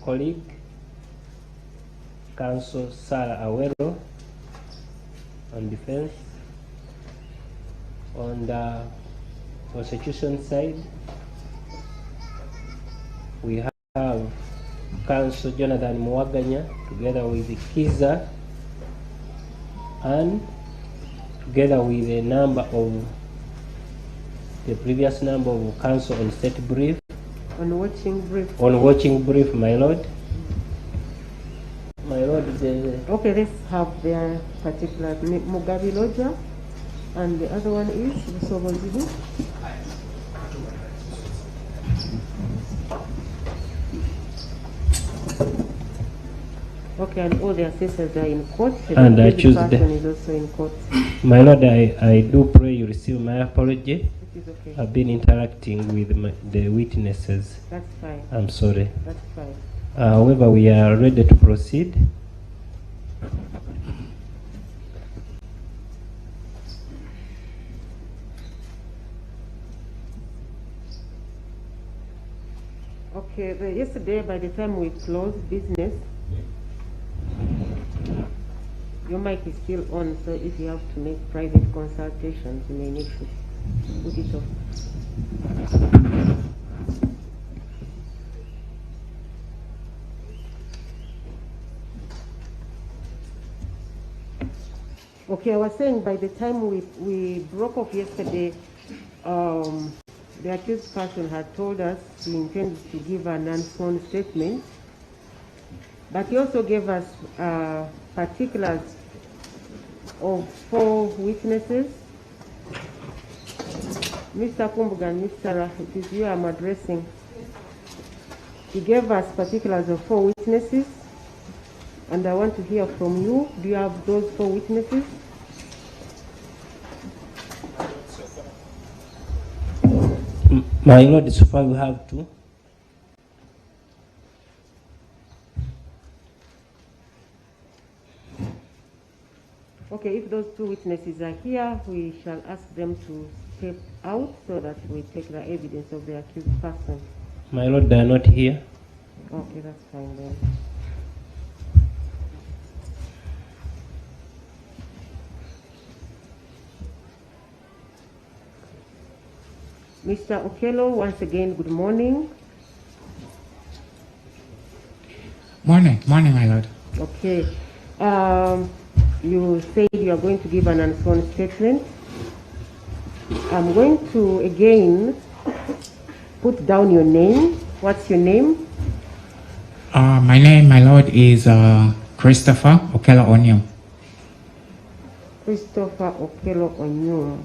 colleague, Counsel Sarah Awero, on defense. On the prosecution side, we have Counsel Jonathan Mwaganya together with Kiza, and together with a number of the previous number of counsel on state brief. On watching brief. On watching brief, my lord. My lord, okay, let's have their particular Mugabe Loja, and the other one is Busobozibu. Okay, and all the assessors are in court. And I choose the person is also in court. My lord, I do pray you receive my apology. It is okay. I've been interacting with the witnesses. That's fine. I'm sorry. That's fine. However, we are ready to proceed. Okay, yesterday by the time we closed business, your mic is still on, so if you have to make private consultations, you may need to put it off. Okay, I was saying by the time we broke off yesterday, the accused person had told us he intended to give an unsworn statement, but he also gave us particulars of 4 witnesses. Mr. Kumbuga and Mr. Ra, it is you I'm addressing. He gave us particulars of 4 witnesses, and I want to hear from you. Do you have those 4 witnesses? My lord, so far we have 2. Okay, if those 2 witnesses are here, we shall ask them to step out so that we take the evidence of the accused person. My lord, they are not here. Okay, that's fine then. Mr. Okello, once again, good morning. Morning, my lord. Okay. You said you are going to give an unsworn statement. I'm going to again put down your name. What's your name? My name, my lord, is Christopher Okello Onyum. Christopher Okello Onyum.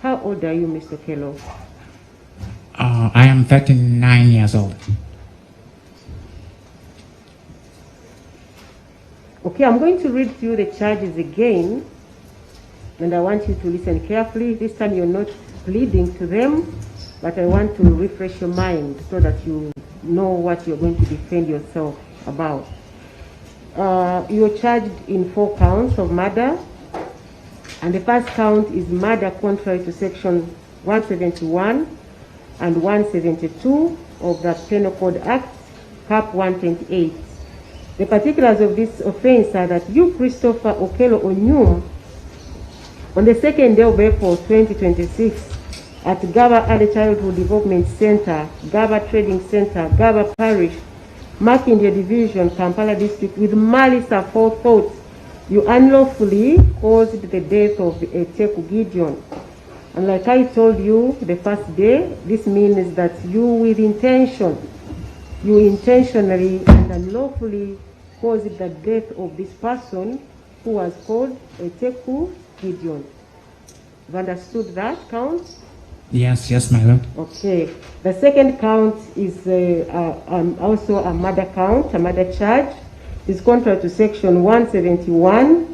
How old are you, Mr. Okello? I am 39 years old. Okay, I'm going to read through the charges again, and I want you to listen carefully. This time you're not pleading to them, but I want to refresh your mind so that you know what you're going to defend yourself about. You're charged in 4 counts of murder, and the first count is murder contrary to section 171 and 172 of the Penal Code Act, Cap 128. The particulars of this offense are that you, Christopher Okello Onyum, on the 2nd day of April 2026, at Gaba Early Childhood Development Center, Gaba Trading Center, Gaba Parish, Makindye Division, Kampala District, with malice aforethought, you unlawfully caused the death of Teku Gideon. And like I told you the first day, this means that you with intention, you intentionally and unlawfully caused the death of this person who was called Teku Gideon. You've understood that count? Yes, my lord. Okay. The second count is also a murder count, a murder charge. It's contrary to section 171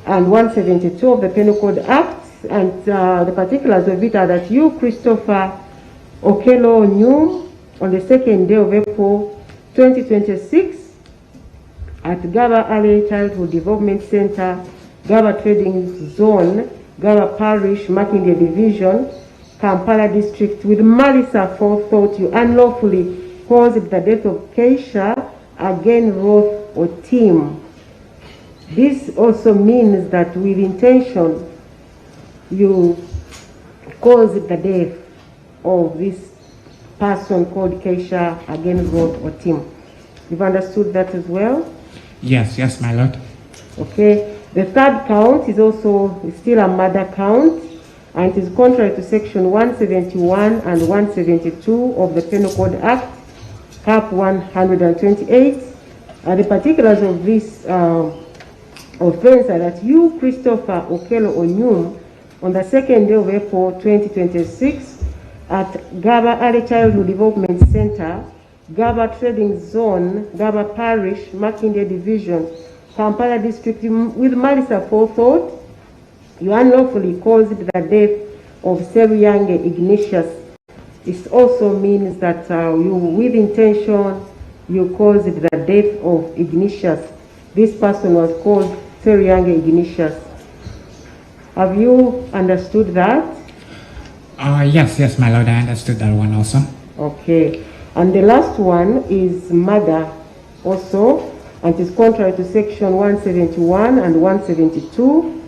and 172 of the Penal Code Act. And the particulars of it are that you, Christopher Okello Onyum, on the 2nd day of April 2026, at Gaba Early Childhood Development Center, Gaba Trading Zone, Gaba Parish, Makindye Division, Kampala District, with malice aforethought, you unlawfully caused the death of Keisha again Roth or Tim. This also means that with intention you caused the death of this person called Keisha again Roth or Tim. You've understood that as well? Yes, yes, my lord. Okay. The third count is also still a murder count, and it is contrary to section 171 and 172 of the Penal Code Act, Cap 128. The particulars of this offense are that you, Christopher Okello Onyum, on the 2nd day of April 2026, at Gaba Early Childhood Development Center, Gaba Trading Zone, Gaba Parish, Makindye Division, Kampala District, with malice aforethought, you unlawfully caused the death of Seruyange Ignatius. This also means that you, with intention, you caused the death of Ignatius. This person was called Seruyange Ignatius. Have you understood that? Yes, yes, my lord, I understood that one also. Okay. And the last one is murder also, and it is contrary to section 171 and 172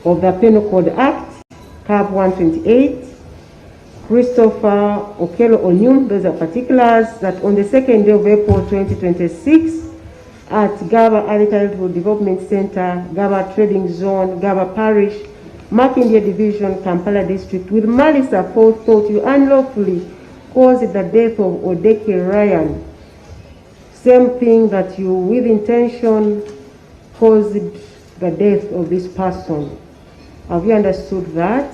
of the Penal Code Act, Cap 128. Christopher Okello Onyum, those are particulars, that on the 2nd day of April 2026, at Gaba Early Childhood Development Center, Gaba Trading Zone, Gaba Parish, Makindye Division, Kampala District, with malice aforethought, you unlawfully caused the death of Odeke Ryan. Same thing, that you, with intention, caused the death of this person. Have you understood that?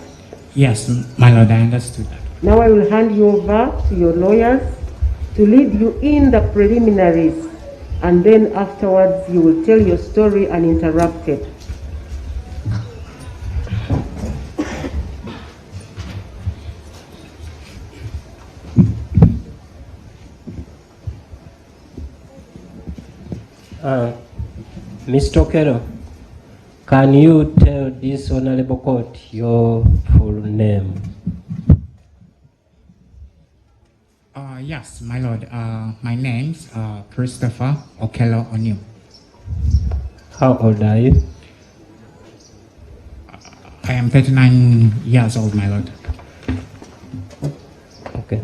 Yes, my lord, I understood that. Now I will hand you over to your lawyers to lead you in the preliminaries, and then afterwards you will tell your story uninterrupted. Mr. Okello, can you tell this honorable court your full name? Yes, my lord. My name's Christopher Okello Onyum. How old are you? I am 39 years old, my lord. Okay.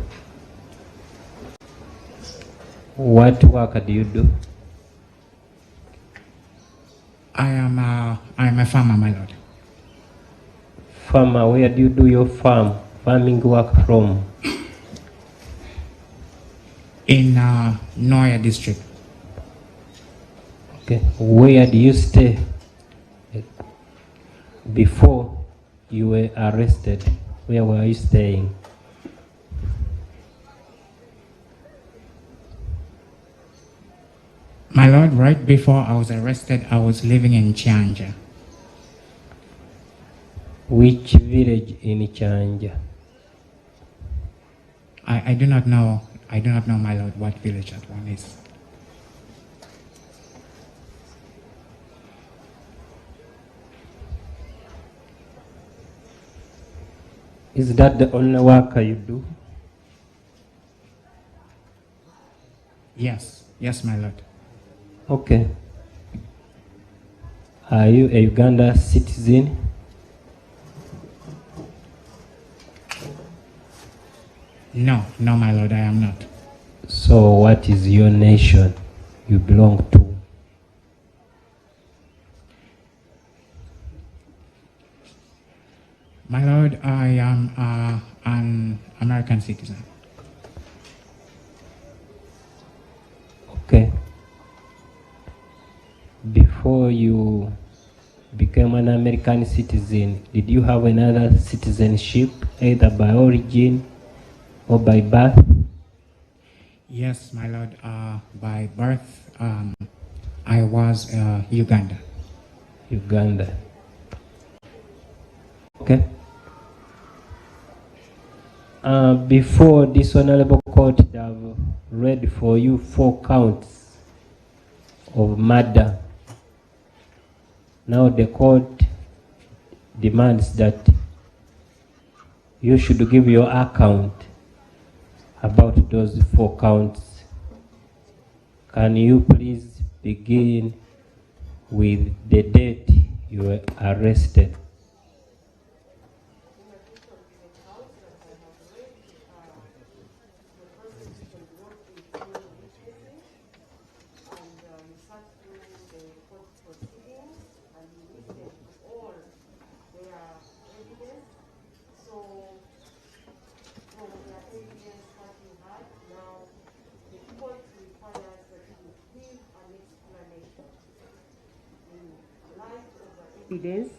What work do you do? I am a farmer, my lord. Farmer, where do you do your farming work from? In Noya district. Okay. Where do you stay before you were arrested? Where were you staying? My lord, right before I was arrested, I was living in Chanja. Which village in Chanja? I do not know. I do not know, my lord, what village that one is. Is that the only work you do? Yes, yes, my lord. Okay. Are you a Uganda citizen? No, no, my lord, I am not. So what is your nation you belong to? My lord, I am an American citizen. Okay. Before you became an American citizen, did you have another citizenship, either by origin or by birth? Yes, my lord, by birth, I was Uganda. Uganda. Okay. Before this honorable court, they have read for you 4 counts of murder. Now the court demands that you should give your account about those 4 counts. Can you please begin with the date you were arrested? Evidence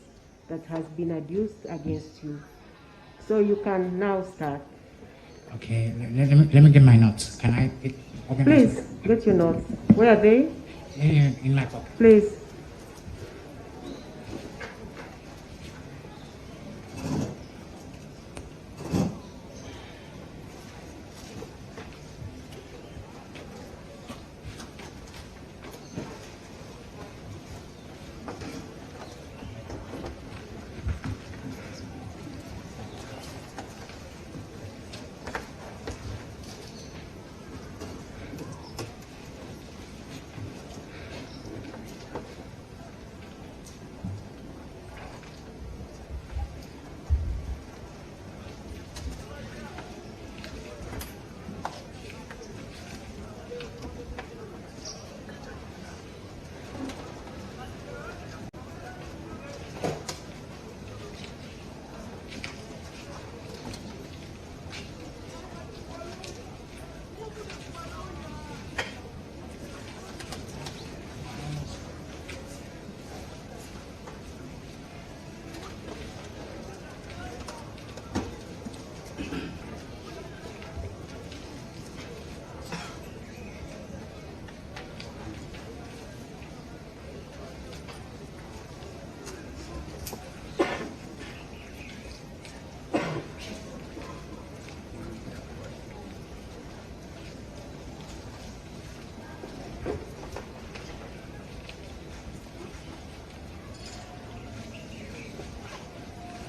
that has been adduced against you. So you can now start. Okay, let me get my notes. Can I organize? Please, get your notes. Where are they? Yeah, in my pocket. Please.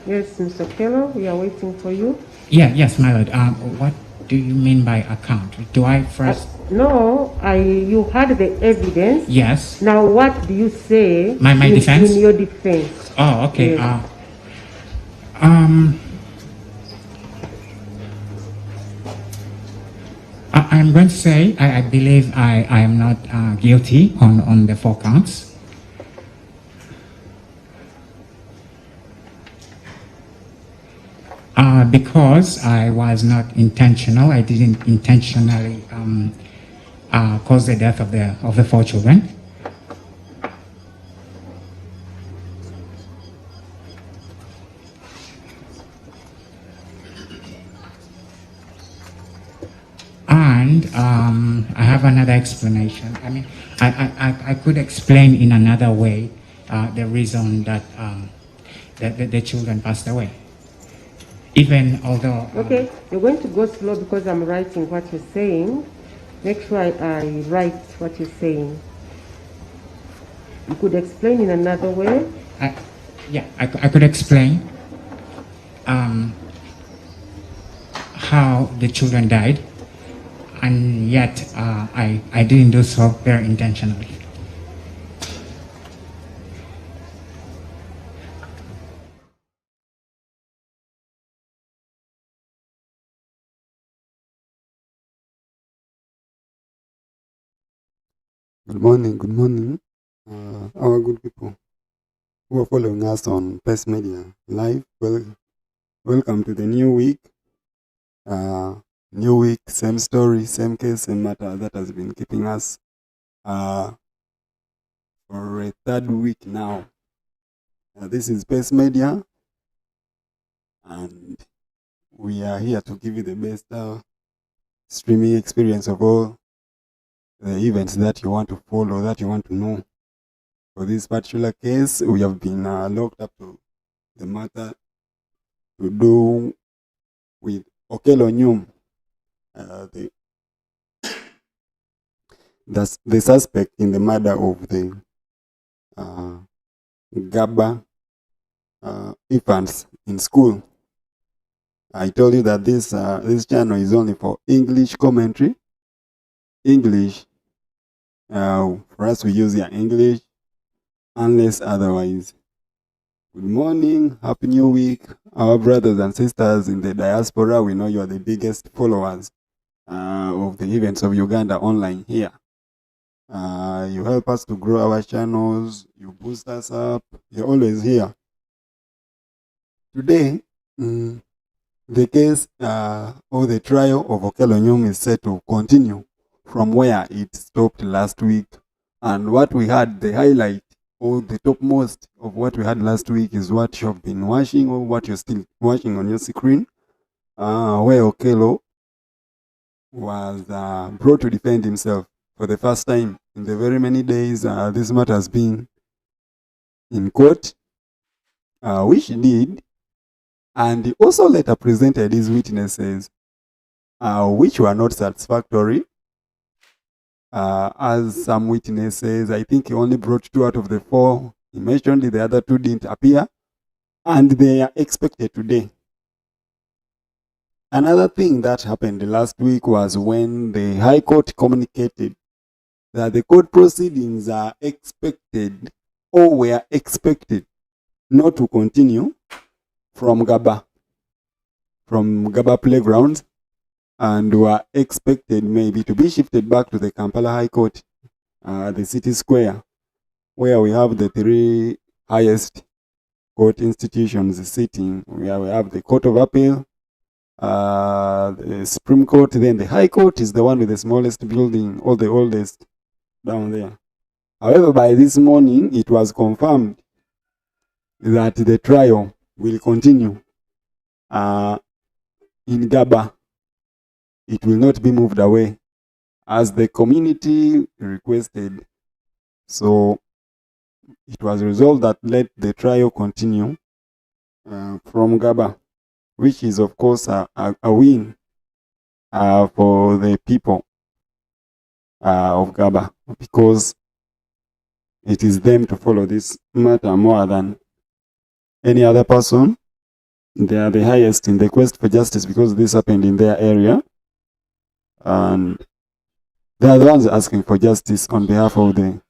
Yes, Mr. Okello, we are waiting for you. Yes, my lord. What do you mean by account? Do I first? No, you had the evidence. Yes. Now, what do you say My defense? in your defense? Oh, okay. Yes. I'm going to say I believe I am not guilty on the 4 counts. Because I was not intentional. I didn't intentionally cause the death of the 4 children. And I have another explanation. I mean, I could explain in another way the reason that the children passed away. Even although... Okay, you're going to go slow because I'm writing what you're saying. Make sure I write what you're saying. You could explain in another way. I could explain how the children died, and yet I didn't do so very intentionally. Good morning, our good people who are following us on Post Media Live. Welcome to the new week. New week, same story, same case, same matter that has been keeping us for a 3rd week now. This is Post Media, and we are here to give you the best streaming experience of all the events that you want to follow, that you want to know. For this particular case, we have been locked up to the matter to do with Okello Onyum, the suspect in the murder of the Gaba infants in school. I told you that this channel is only for English commentary. English. For us, we use English, unless otherwise. Good morning, happy new week, our brothers and sisters in the diaspora. We know you are the biggest followers of the events of Uganda online here. You help us to grow our channels, you boost us up, you're always here. Today, the case or the trial of Okello Onyum is set to continue from where it stopped last week. And what we had, the highlight or the topmost of what we had last week is what you've been watching or what you're still watching on your screen, where Okello was brought to defend himself for the first time in the very many days this matter has been in court, which he did. And he also later presented his witnesses, which were not satisfactory. As some witnesses, I think he only brought 2 out of the 4. He mentioned the other 2 didn't appear, and they are expected today. Another thing that happened last week was when the High Court communicated that the court proceedings are expected or were expected not to continue from Gaba playgrounds, and were expected maybe to be shifted back to the Kampala High Court, the city square, where we have the 3 highest court institutions sitting. Where we have the Court of Appeal, the Supreme Court, then the High Court is the one with the smallest building, or the oldest down there. However, by this morning, it was confirmed that the trial will continue in Gaba. It will not be moved away as the community requested. So it was resolved that let the trial continue from Gaba, which is of course a win for the people of Gaba, because it is them to follow this matter more than any other person. They are the highest in the quest for justice because this happened in their area. And they are the ones asking for justice on behalf of the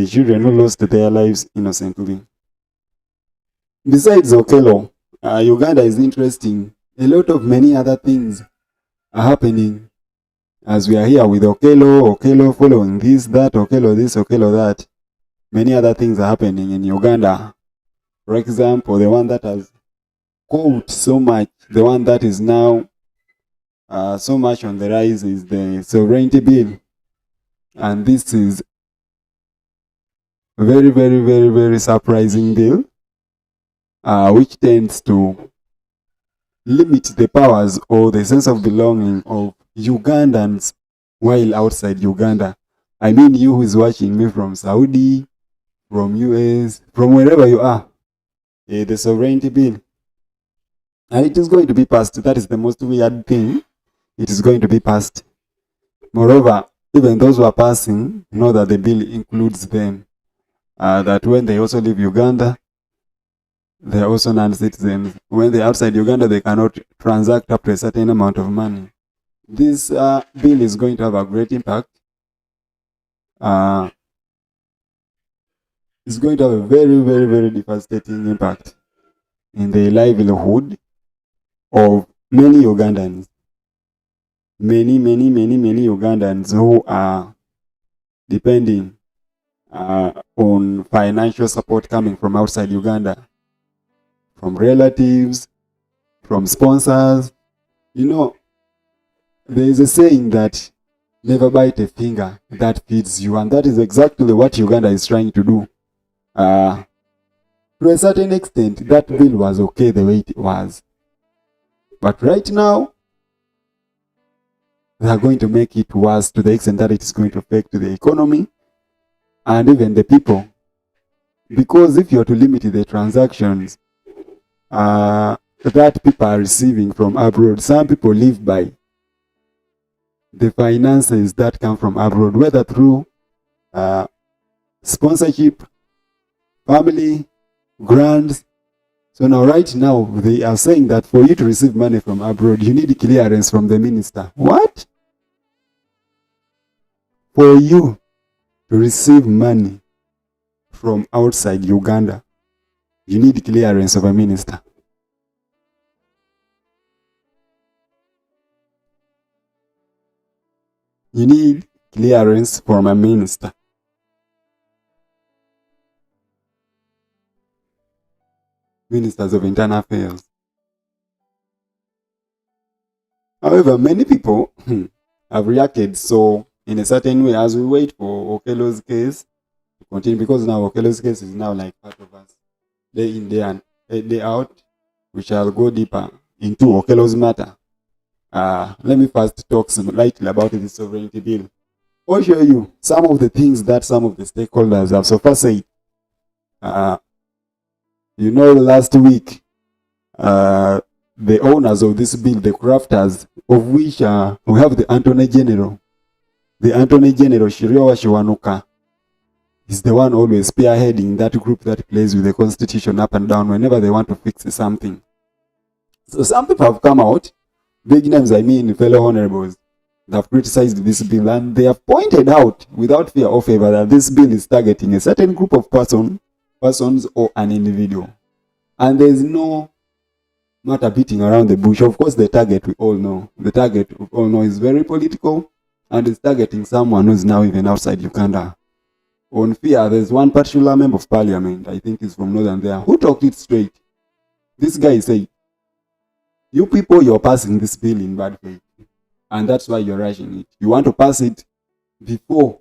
children who lost their lives innocently. Besides Okello, Uganda is interesting. A lot of many other things are happening as we are here with Okello following this, that, Okello this, Okello that. Many other things are happening in Uganda. For example, the one that has caught so much, the one that is now so much on the rise is the sovereignty bill. And this is a very, very, very, very surprising bill, which tends to limit the powers or the sense of belonging of Ugandans while outside Uganda. I mean, you who is watching me from Saudi, from US, from wherever you are, the sovereignty bill. And it is going to be passed. That is the most weird thing. It is going to be passed. Moreover, even those who are passing know that the bill includes them. That when they also leave Uganda, they are also non-citizens. When they are outside Uganda, they cannot transact up to a certain amount of money. This bill is going to have a great impact. It's going to have a very, very, very devastating impact in the livelihood of many Ugandans. Many Ugandans who are depending on financial support coming from outside Uganda, from relatives, from sponsors. You know, there is a saying that never bite a finger that feeds you, and that is exactly what Uganda is trying to do. To a certain extent, that bill was okay the way it was. But right now, they are going to make it worse to the extent that it is going to affect the economy and even the people. Because if you are to limit the transactions that people are receiving from abroad, some people live by the finances that come from abroad, whether through sponsorship, family, grants, So now, right now, they are saying that for you to receive money from abroad, you need clearance from the minister. What? For you to receive money from outside Uganda, you need clearance of a minister. You need clearance from a minister. Ministers of Internal Affairs. However, many people have reacted so in a certain way as we wait for Okello's case to continue, because now Okello's case is now like part of us. Day in, day and day out, we shall go deeper into Okello's matter. Let me first talk lightly about the sovereignty bill. I'll show you some of the things that some of the stakeholders have so far said. You know, last week, the owners of this bill, the crafters, of which we have the Attorney General. The Attorney General, Shiriowa Shiwanuka, is the one always spearheading that group that plays with the Constitution up and down whenever they want to fix something. So some people have come out, big names, I mean fellow honorables, that have criticized this bill, and they have pointed out, without fear or favor, that this bill is targeting a certain group of persons or an individual. And there is no matter beating around the bush. Of course, the target we all know. The target we all know is very political, and is targeting someone who is now even outside Uganda. On fear, there's one particular member of parliament, I think he's from Northern there, who talked it straight. This guy said, you people, you're passing this bill in bad faith, and that's why you're rushing it. You want to pass it before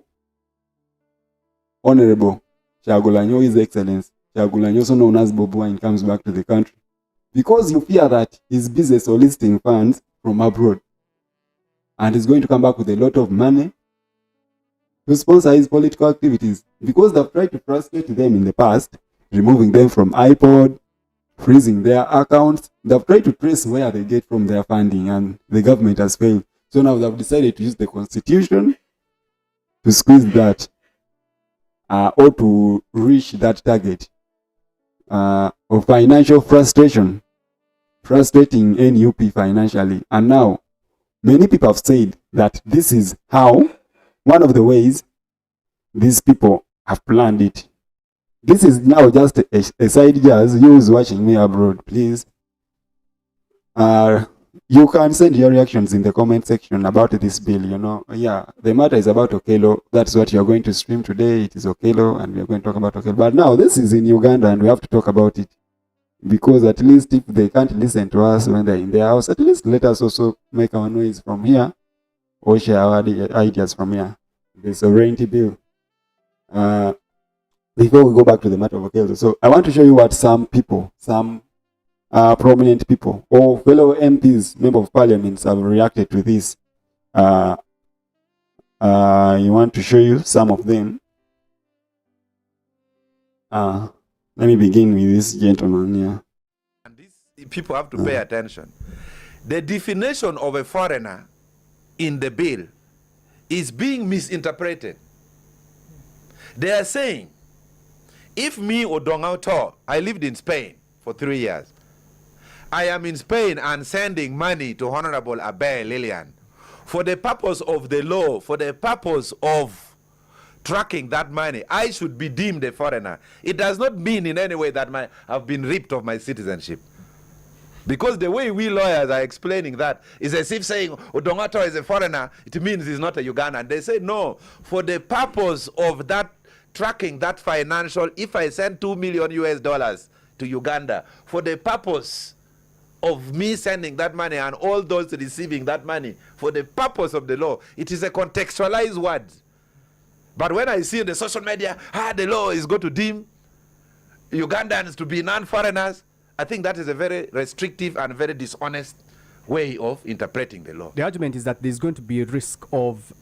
Honorable Kyagulanyi, His Excellency Kyagulanyi, also known as Bobi Wine, comes back to the country, because you fear that he's busy soliciting funds from abroad, and he's going to come back with a lot of money to sponsor his political activities, because they've tried to frustrate them in the past, removing them from iPod, freezing their accounts. They've tried to trace where they get from their funding, and the government has failed. So now they've decided to use the Constitution to squeeze that, or to reach that target of financial frustration, frustrating NUP financially. And now, many people have said that this is how, one of the ways these people have planned it. This is now just a side jazz. You who's watching me abroad, please. You can send your reactions in the comment section about this bill. You know, yeah, the matter is about Okello. That's what you're going to stream today. It is Okello, and we're going to talk about Okello. But now this is in Uganda, and we have to talk about it, because at least if they can't listen to us when they're in their house, at least let us also make our noise from here, or share our ideas from here. The sovereignty bill. Before we go back to the matter of Okello, so I want to show you what some people, some prominent people or fellow MPs, member of parliament, have reacted to this. You want to show you some of them. Let me begin with this gentleman here. And these people have to pay attention. The definition of a foreigner in the bill is being misinterpreted. They are saying, if me, Odongauto, I lived in Spain for 3 years, I am in Spain and sending money to Honorable Abe Lillian for the purpose of the law, for the purpose of tracking that money, I should be deemed a foreigner. It does not mean in any way that I've been ripped of my citizenship. Because the way we lawyers are explaining that is as if saying Odongato is a foreigner, it means he's not a Ugandan. They say no, for the purpose of that tracking, that financial, if I send $2 million to Uganda, for the purpose of me sending that money and all those receiving that money, for the purpose of the law, it is a contextualized word. But when I see in the social media, the law is going to deem Ugandans to be non-foreigners, I think that is a very restrictive and very dishonest way of interpreting the law. The argument is that there's going to be a risk of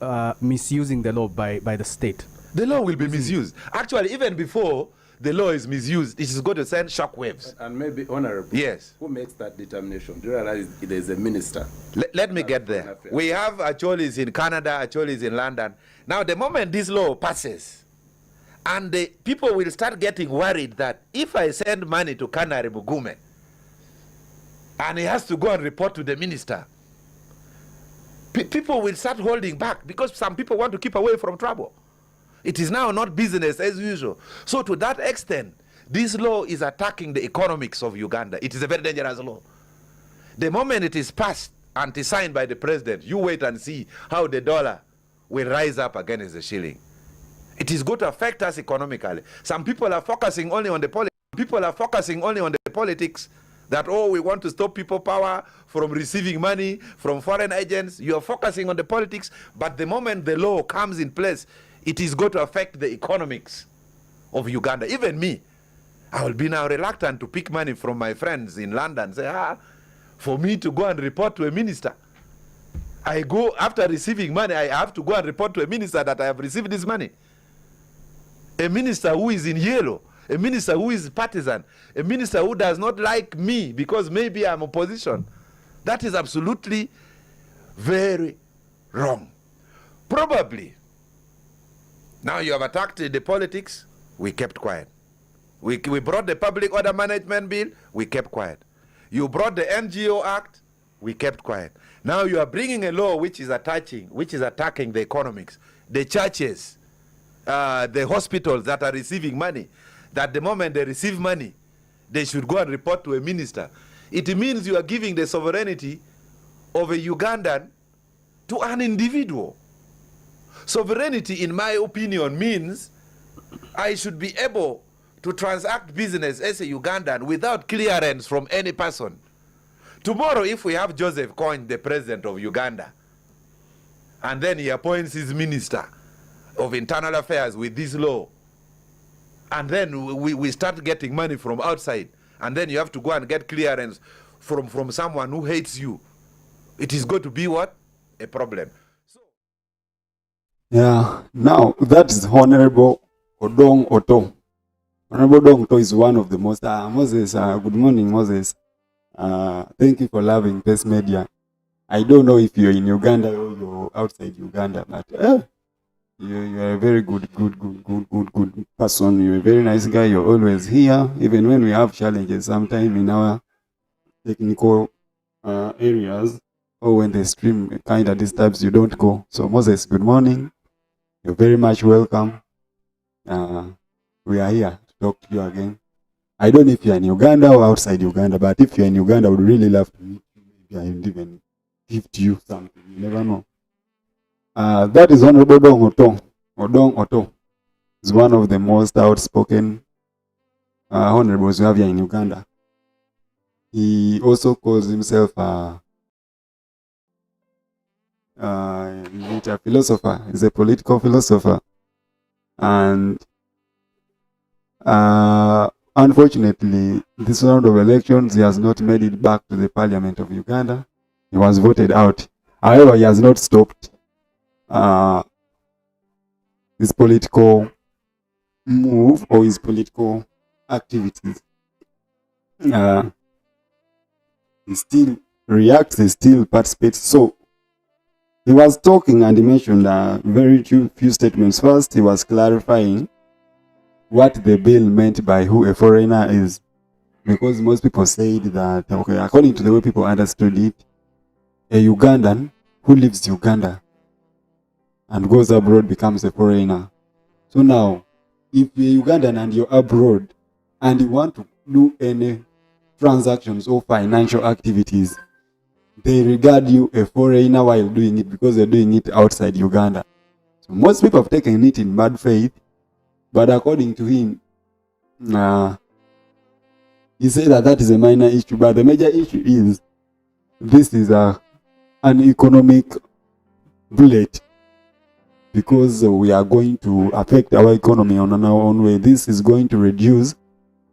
misusing the law by the state. The law will be misused. Actually, even before the law is misused, it is going to send shockwaves. And maybe, Honorable, yes, who makes that determination? Do you realize it is a minister? Let me get there. We have Acholis in Canada, Acholis in London. Now, the moment this law passes, and the people will start getting worried that if I send money to Kanari Mugume, and he has to go and report to the minister, people will start holding back because some people want to keep away from trouble. It is now not business as usual. So to that extent, this law is attacking the economics of Uganda. It is a very dangerous law. The moment it is passed and is signed by the president, you wait and see how the dollar will rise up against the shilling. It is going to affect us economically. Some people are focusing only on the politics. People are focusing only on the politics, that, oh, we want to stop people power from receiving money from foreign agents. You are focusing on the politics, but the moment the law comes in place, it is going to affect the economics of Uganda. Even me, I will be now reluctant to pick money from my friends in London, say, for me to go and report to a minister. I go, after receiving money, I have to go and report to a minister that I have received this money. A minister who is in yellow, a minister who is partisan, a minister who does not like me because maybe I'm opposition. That is absolutely very wrong. Probably, now you have attacked the politics, we kept quiet. We brought the Public Order Management Bill, we kept quiet. You brought the NGO Act, we kept quiet. Now you are bringing a law which is attacking the economics, the churches, the hospitals that are receiving money, that the moment they receive money, they should go and report to a minister. It means you are giving the sovereignty of a Ugandan to an individual. Sovereignty, in my opinion, means I should be able to transact business as a Ugandan without clearance from any person. Tomorrow, if we have Joseph Kony, the president of Uganda, and then he appoints his minister of internal affairs with this law, and then we start getting money from outside, and then you have to go and get clearance from someone who hates you, it is going to be what? A problem. Yeah, now that is Honorable Odong Oto. Honorable Odong Oto is one of the most, Moses, good morning, Moses. Thank you for loving Pace Media. I don't know if you're in Uganda or you're outside Uganda, but you're a very good person. You're a very nice guy. You're always here, even when we have challenges sometime in our technical areas, or when the stream kind of disturbs, you don't go. So Moses, good morning. You're very much welcome. We are here to talk to you again. I don't know if you're in Uganda or outside Uganda, but if you're in Uganda, I would really love to meet you. Maybe I would even gift you something. You never know. That is Honorable Odong Oto. Odong Oto is one of the most outspoken honorables we have here in Uganda. He also calls himself a philosopher. He's a political philosopher. And unfortunately, this round of elections, he has not made it back to the Parliament of Uganda. He was voted out. However, he has not stopped his political move or his political activities. He still reacts, he still participates. So, he was talking and he mentioned very few statements. First, he was clarifying what the bill meant by who a foreigner is. Because most people said that, okay, according to the way people understood it, a Ugandan who lives in Uganda and goes abroad becomes a foreigner. So now, if you're Ugandan and you're abroad and you want to do any transactions or financial activities, they regard you a foreigner while doing it because they're doing it outside Uganda. So most people have taken it in bad faith, but according to him, he said that is a minor issue, but the major issue is this is an economic bullet because we are going to affect our economy on our own way. This is going to reduce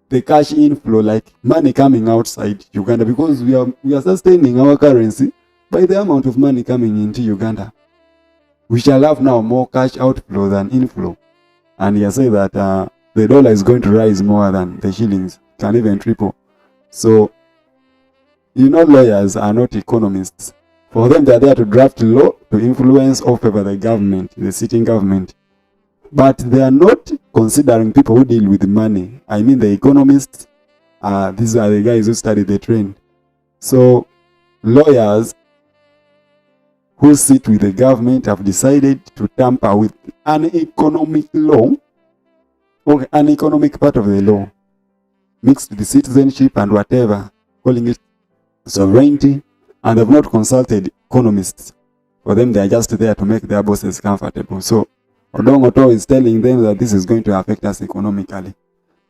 the cash inflow, like money coming outside Uganda, because we are sustaining our currency by the amount of money coming into Uganda. We shall have now more cash outflow than inflow. And he said that the dollar is going to rise more than the shillings, can even triple. So, lawyers are not economists. For them, they are there to draft law, to influence or favor the government, the sitting government. But they are not considering people who deal with money. I mean the economists. These are the guys who study the trend. So lawyers who sit with the government have decided to tamper with an economic law, or an economic part of the law, mixed with the citizenship and whatever, calling it sovereignty, and they've not consulted economists. For them, they are just there to make their bosses comfortable. So Odong Oto is telling them that this is going to affect us economically.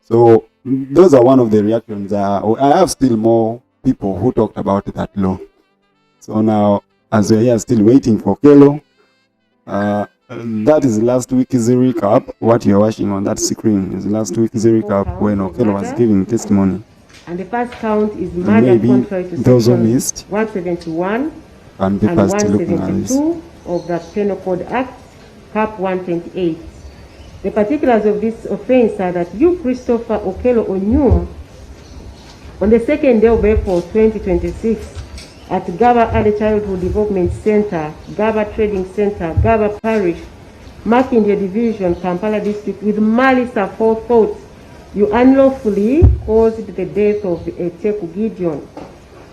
So those are one of the reactions. I have still more people who talked about that law. So now, as we're here still waiting for Okello, that is last week's recap. What you're watching on that screen is last week's recap when Okello was giving testimony. And the first count is murder Maybe contrary to those who section missed 171 and and papers to looking at this. 172 of the Penal Code Act, Cap 128. The particulars of this offense are that you, Christopher Okello Onyum, on the 2nd day of April 2026, at Gaba Early Childhood Development Center, Gaba Trading Center, Gaba Parish, Makindye Division, Kampala District, with malice aforethought, you unlawfully caused the death of Teku Gideon.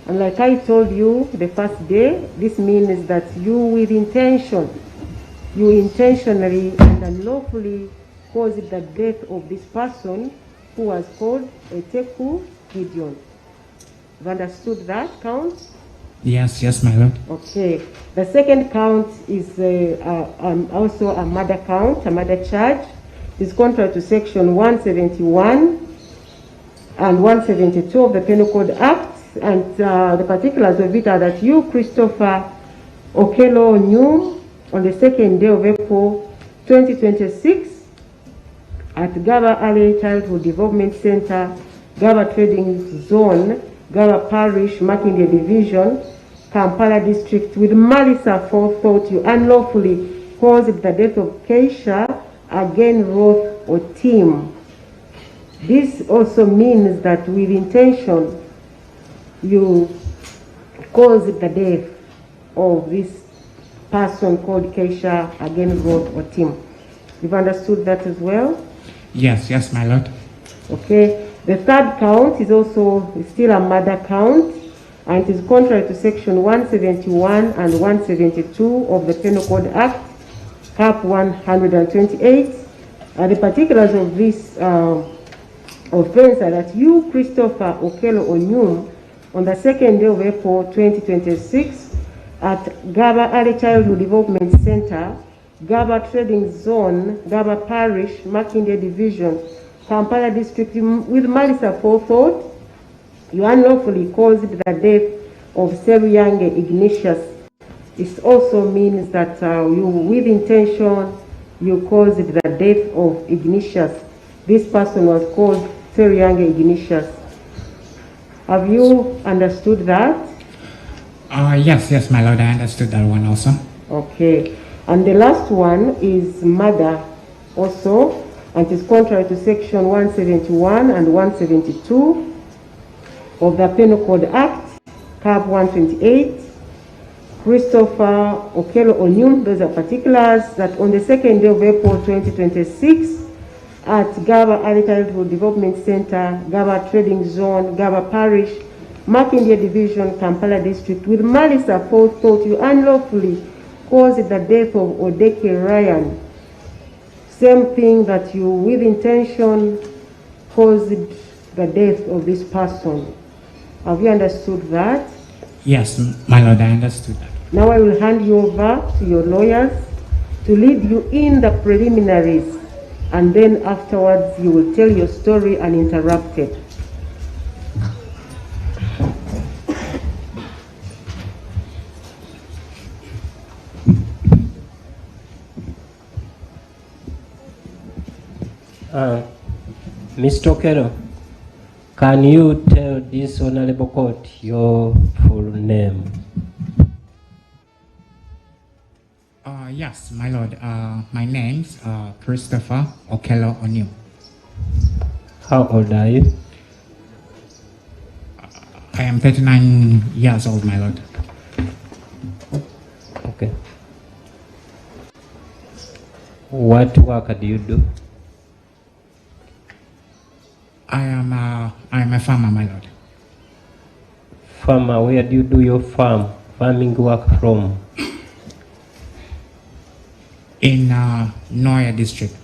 And like I told you the first day, this means that you with intention, you intentionally and unlawfully caused the death of this person who was called Teku Gideon. You've understood that count? Yes, yes, my lord. Okay. The second count is also a murder count, a murder charge. It's contrary to section 171 and 172 of the Penal Code Act. And the particulars of it are that you, Christopher Okello Onyum, on the 2nd day of April 2026, at Gaba Early Childhood Development Center, Gaba Trading Zone, Gaba Parish, Makindye Division, Kampala District, with malice aforethought, you unlawfully caused the death of Keisha again Roth or Tim. This also means that with intention, you caused the death of this person called Keisha again Roth or Tim. You've understood that as well? Yes, yes, my lord. Okay. The third count is also still a murder count, and it is contrary to section 171 and 172 of the Penal Code Act, Cap 128. The particulars of this offense are that you, Christopher Okello Onyum, on the 2nd day of April 2026, at Gaba Early Childhood Development Center, Gaba Trading Zone, Gaba Parish, Makindye Division, Kampala District, with malice aforethought, you unlawfully caused the death of Seruyange Ignatius. It also means that you, with intention, you caused the death of Ignatius. This person was called Seruyange Ignatius. Have you understood that? Yes, yes, my lord, I understood that one also. Okay. And the last one is murder also, and it is contrary to section 171 and 172 of the Penal Code Act, Cap 128. Christopher Okello Onyum, those are particulars, that on the 2nd day of April 2026, at Gaba Early Childhood Development Center, Gaba Trading Zone, Gaba Parish, Makindye Division, Kampala District, with malice aforethought, you unlawfully caused the death of Odeke Ryan. Same thing that you, with intention, caused the death of this person. Have you understood that? Yes, my lord, I understood that. Now I will hand you over to your lawyers to lead you in the preliminaries, and then afterwards you will tell your story uninterrupted. Mr. Okello, can you tell this honorable court your full name? Yes, my lord. My name's Christopher Okello Onyum. How old are you? I am 39 years old, my lord. Okay. What work do you do? I am a farmer, my lord. farmer? Where do you do your farming work from? In Noya district.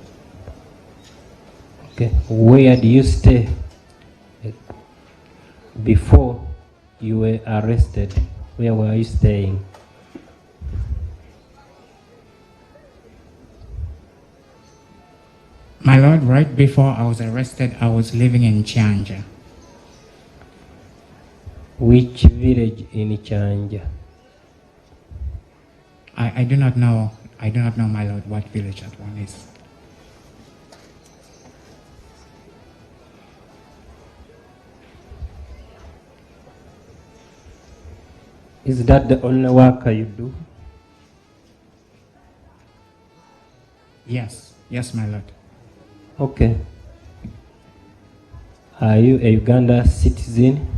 Okay. Where do you stay before you were arrested? Where were you staying? My lord, right before I was arrested, I was living in Chanja. Which village in Chanja? I do not know. I do not know, my lord, what village that one is. Is that the only work you do? Yes. Yes, my lord. Okay. Are you a Uganda citizen?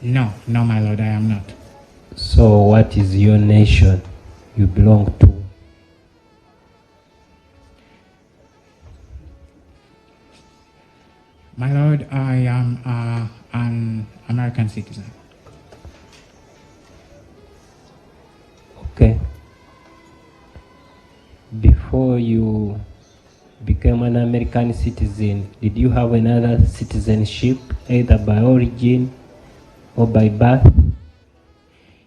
No, no, my lord, I am not. So what is your nation you belong to? My lord, I am an American citizen. Okay. Before you became an American citizen, did you have another citizenship, either by origin or by birth?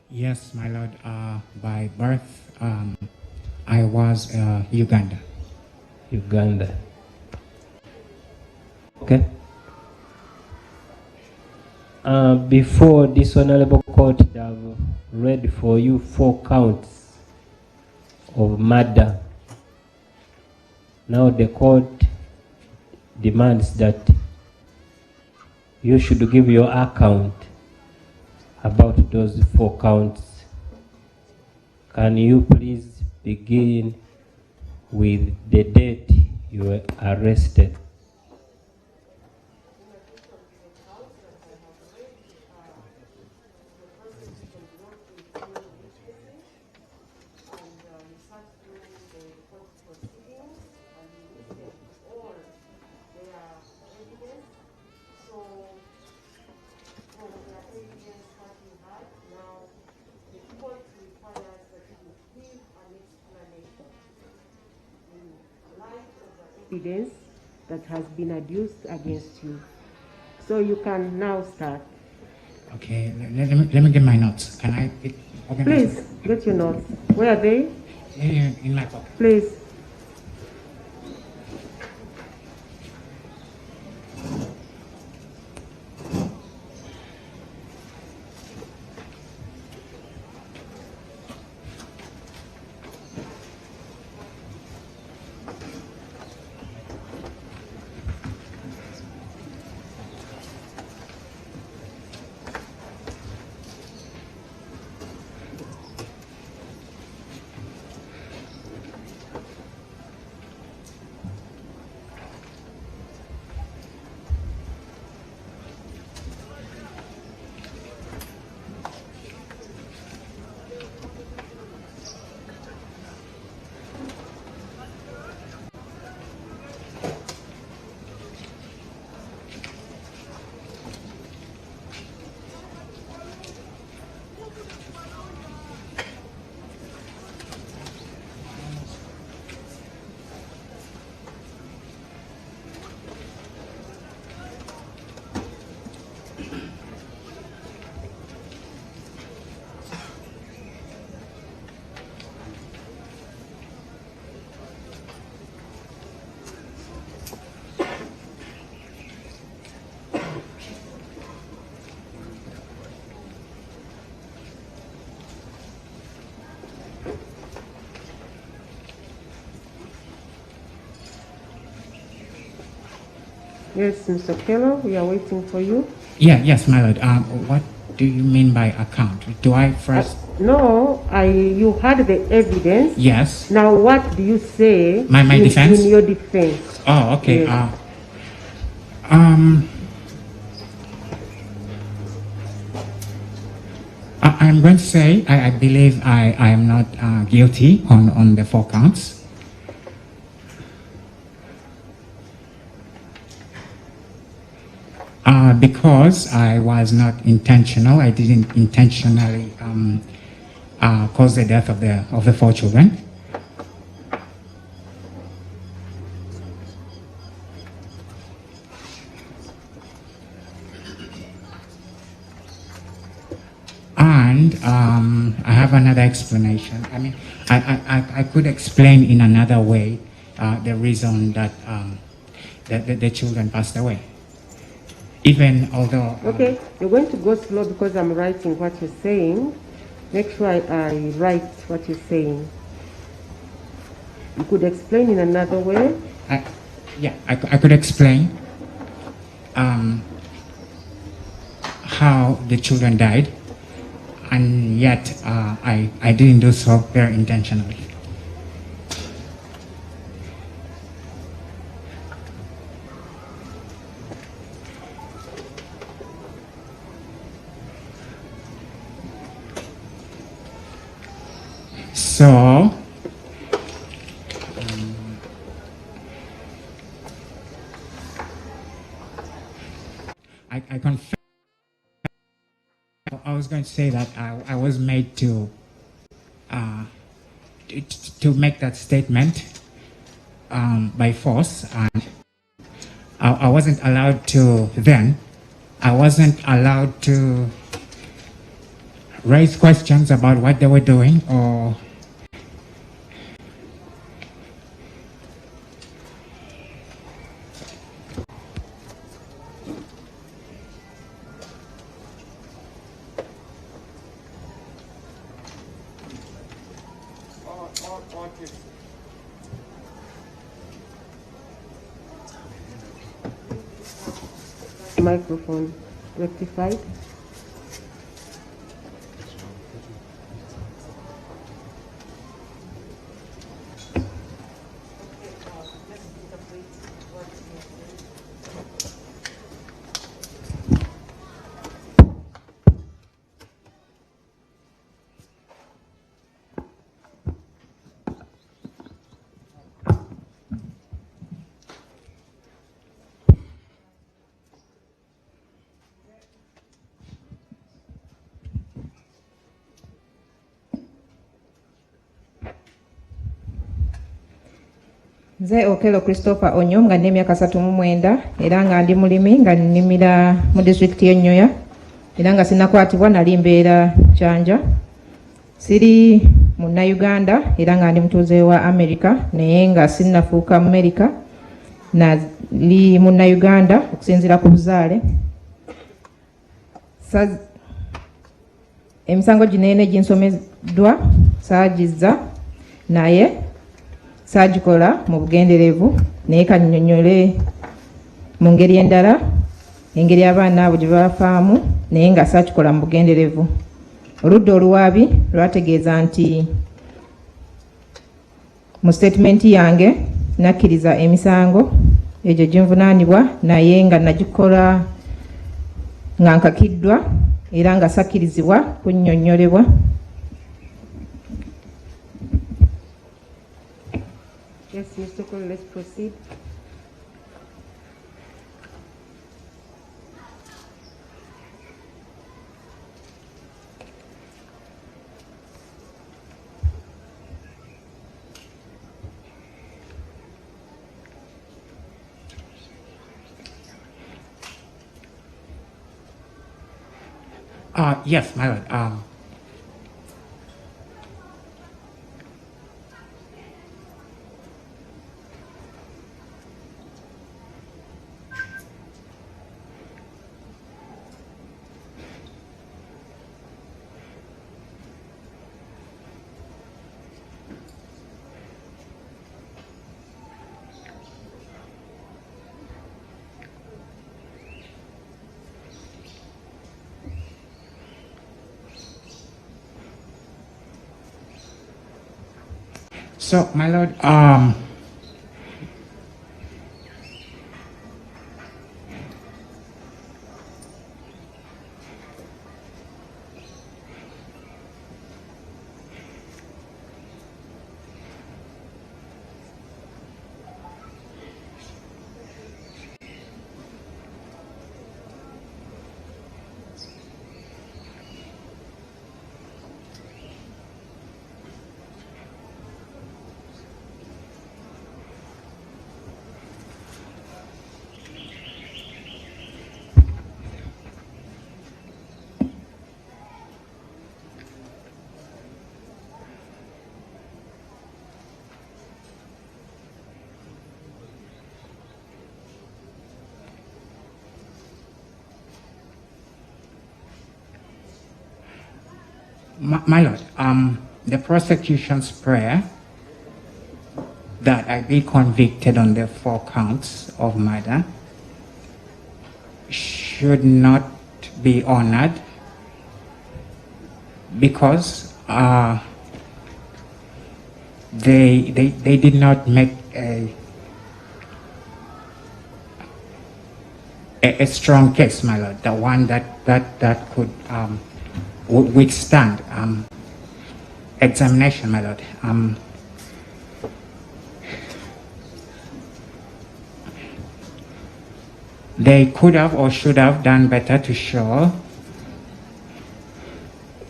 Yes, my lord, by birth, I was Uganda. Uganda. Okay. Before this honorable court, they have read for you 4 counts of murder. Now the court demands that you should give your account about those 4 counts. Can you please begin with the date you were arrested? Evidence that has been adduced against you. So you can now start. Okay, let me get my notes. Can I organize? Please, get your notes. Where are they? Here in my pocket. Please. Yes, Mr. Okello, we are waiting for you. Yes, my lord. What do you mean by account? Do I first? No, you had the evidence. Yes. Now, what do you say My defense? in your defense? Oh, okay. Yes. I'm going to say I believe I am not guilty on the 4 counts. Because I was not intentional, I didn't intentionally cause the death of the 4 children. And I have another explanation. I mean, I could explain in another way the reason that the children passed away. Even although... Okay, you're going to go slow because I'm writing what you're saying. Make sure I write what you're saying. You could explain in another way. I could explain how the children died, and yet I didn't do so very intentionally. So, I confess, I was going to say that I was made to make that statement by force, and I wasn't allowed to then. I wasn't allowed to raise questions about what they were doing or Microphone rectified. Nze Okello Christopher Onyum nga n'emyaka 39 era nga ndi mulimi nga nnimira mu district y'Enyoya era nga sinnakwatibwa nali mbeera Kyanja. Siri Munnayuganda era nga ndi mutuuze wa America naye nga sinnafuuka mu America nali Munnayuganda okusinziira ku buzaale. Emisango gino ene ginsomeddwa saagizza naye saagikola mu bugenderevu naye kannyonnyole mu ngeri endala engeri abaana abo gye bafaamu naye nga saakikola mu bugenderevu. Oludda oluwaabi lwategeeza nti mu statement yange nakkiriza emisango egyo ginvunaanibwa naye nga nagikola nga nkakiddwa era nga sakkirizibwa kunnyonnyolebwa. Yes, Mr. Okello, let's proceed. Yes, my lord. So, my lord, My Lord, the prosecution's prayer that I be convicted on the 4 counts of murder should not be honored because they did not make a strong case, my Lord, the one that could withstand examination, my Lord. They could have or should have done better to show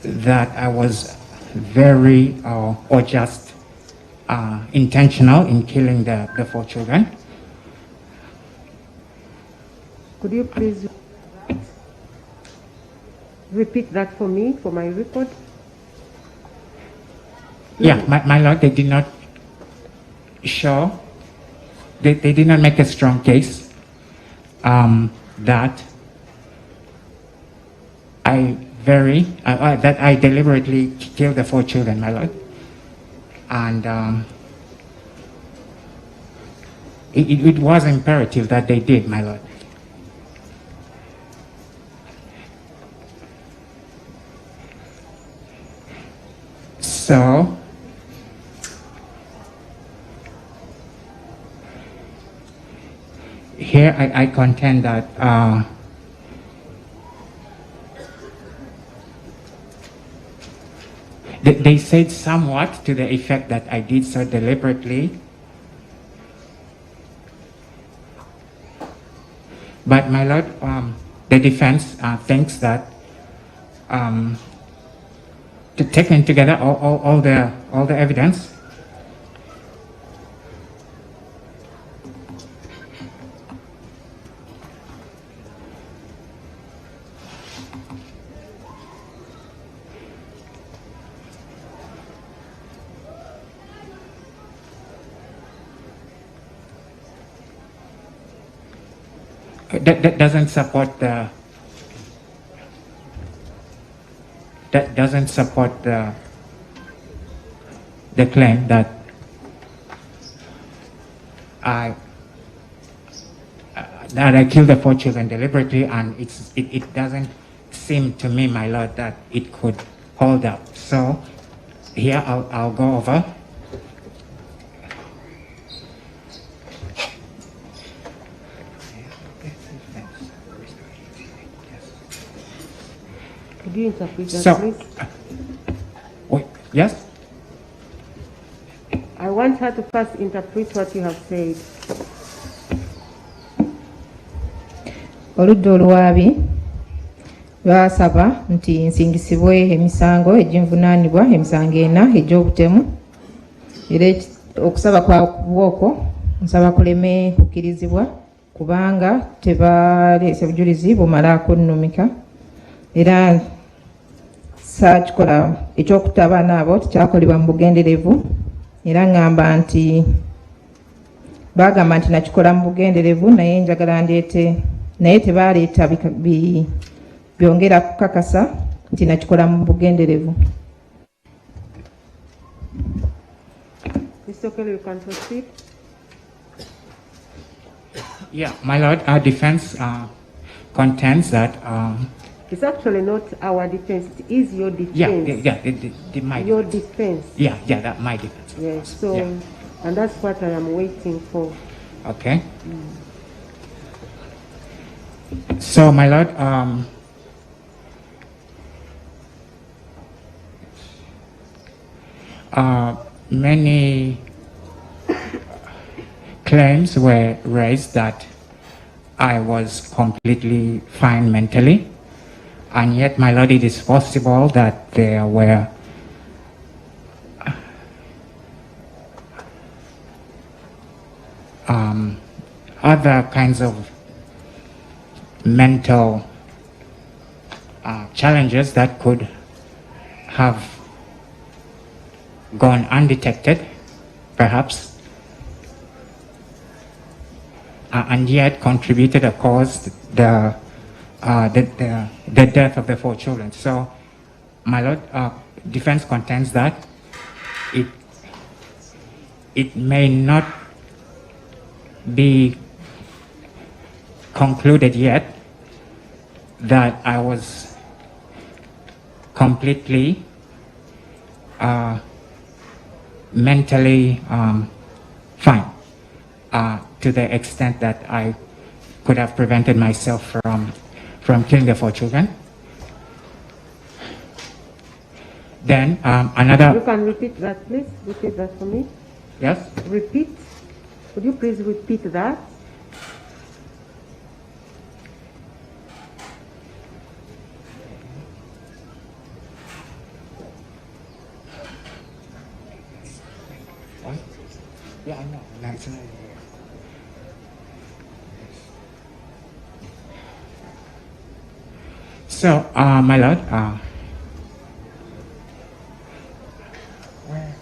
that I was very or just intentional in killing the 4 children. Could you please repeat that for me, for my record? Yeah, my Lord, they did not show, they did not make a strong case that I deliberately killed the 4 children, my Lord. And it was imperative that they did, my Lord. So, here I contend that they said somewhat to the effect that I did so deliberately, but my Lord, the defense thinks that taken together all the evidence, that doesn't support the claim that I killed the 4 children deliberately, and it doesn't seem to me, my Lord, that it could hold up. So here I'll go over. Could you interpret that, So, please? wait, yes? I want her to first interpret what you have said. Oludda olwabi lwasaba nti nsingisibwe emisango eginvunaanibwa emisango 4 egy'obutemu, era okusaba kwabwe okwo nsaba kuleme kukkirizibwa kubanga tebaleese bujulizi bumala kunnumika, era saakikola ekyokutta abaana abo tekyakolebwa mu bugenderevu, era ngamba nti bagamba nti nakikola mu bugenderevu naye njagala ndeete, naye tebaleeta byongera kukakasa nti nakikola mu bugenderevu. Mr. Okello, you can proceed. Yeah, my Lord, our defense contends that It's actually not our defense, it is your defense. my Your defense. defense. Yeah, that my defense. Yes, so, yeah. And that's what I am waiting for. Okay. So, my Lord, many claims were raised that I was completely fine mentally, and yet, my Lord, it is possible that there were other kinds of mental challenges that could have gone undetected, perhaps, and yet contributed or caused the death of the 4 children. So, my Lord, defense contends that it may not be concluded yet that I was completely mentally fine to the extent that I could have prevented myself from killing the 4 children. Then another... You can repeat that, please. Repeat that for me. Yes? Repeat. Could you please repeat that? What? Yeah, I know. That's not... So, my lord, where?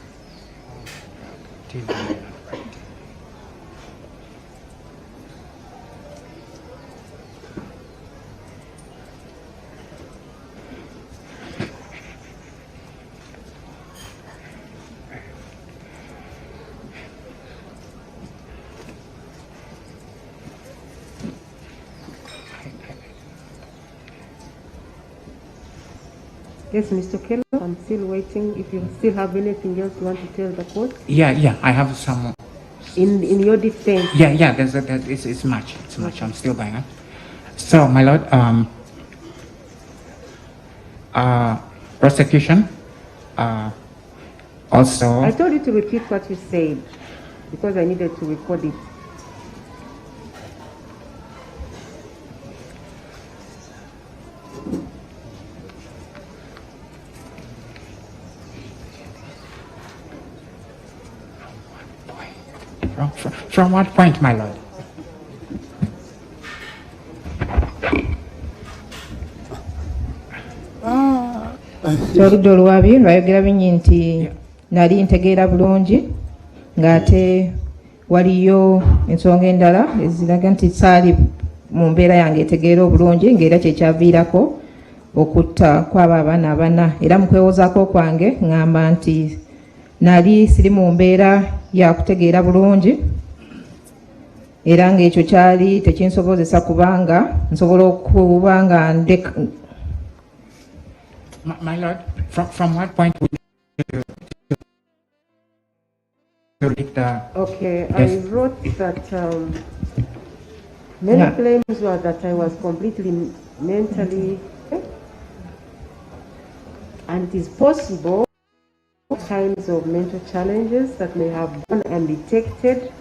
Yes, Mr. Okello, I'm still waiting. If you still have anything else you want to tell the court? Yeah, I have some... In your defense? Yeah, it's much. It's much. I'm still going on. So, my lord, prosecution, also... I told you to repeat what you said because I needed to record it. From what point, my lord? Kyoludde olwabi lwayogera bingi nti nali ntegeera bulungi ng'ate waliyo ensonga endala eziraga nti saali mu mbeera yange etegeera obulungi ng'era kyekyaviirako okutta kw'abo abaana 4 era mu kwewozaako kwange ŋŋamba nti nali siri mu mbeera ya kutegeera bulungi era ng'ekyo kyali tekinsobozesa kubanga nsobola okuba nga ndeka. My lord, from what point would you read the... Okay, Yes. I wrote that many claims were that I was completely mentally, and it is possible kinds of mental challenges that may have gone undetected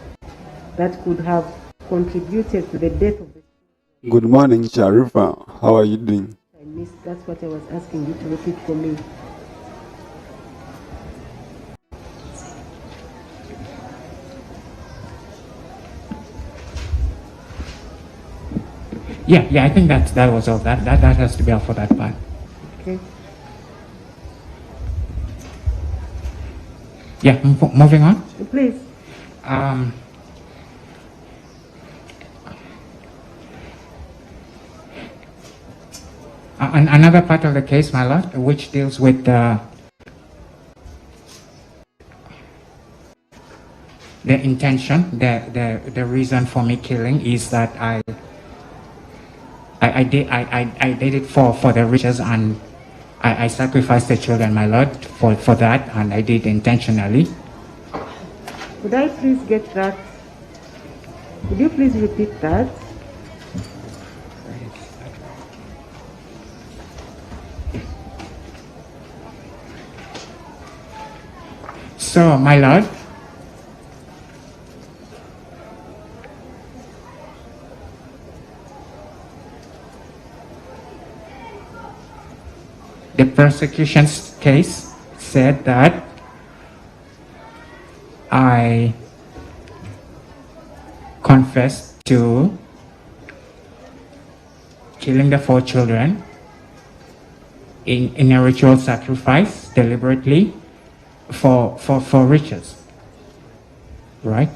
that could have contributed to the death of the... Good morning, Sharifa. How are you doing? I missed, that's what I was asking you to repeat for me. Yeah, I think that was all. That has to be all for that part. Okay. Yeah, moving on. Please. Another part of the case, my lord, which deals with the intention, the reason for me killing is that I did it for the riches, and I sacrificed the children, my lord, for that, and I did intentionally. Could I please get that? Could you please repeat that? So, my lord, the prosecution's case said that I confessed to killing the 4 children in a ritual sacrifice deliberately for riches, right?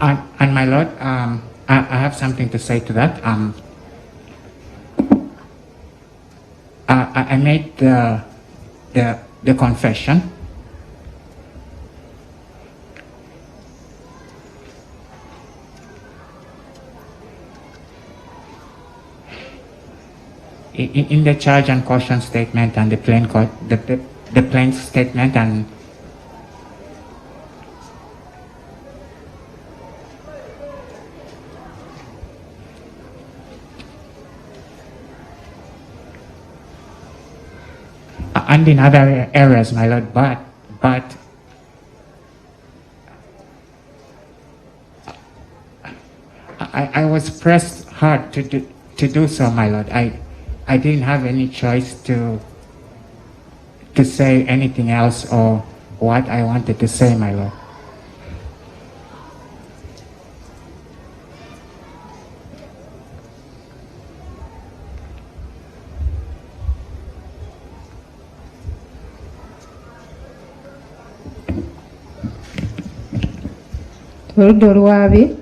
And my lord, I have something to say to that. I made the confession. In the charge and caution statement and the plain statement and in other areas, my lord, but I was pressed hard to do so, my lord. I didn't have any choice to say anything else or what I wanted to say, my lord. Oludda oluwaabi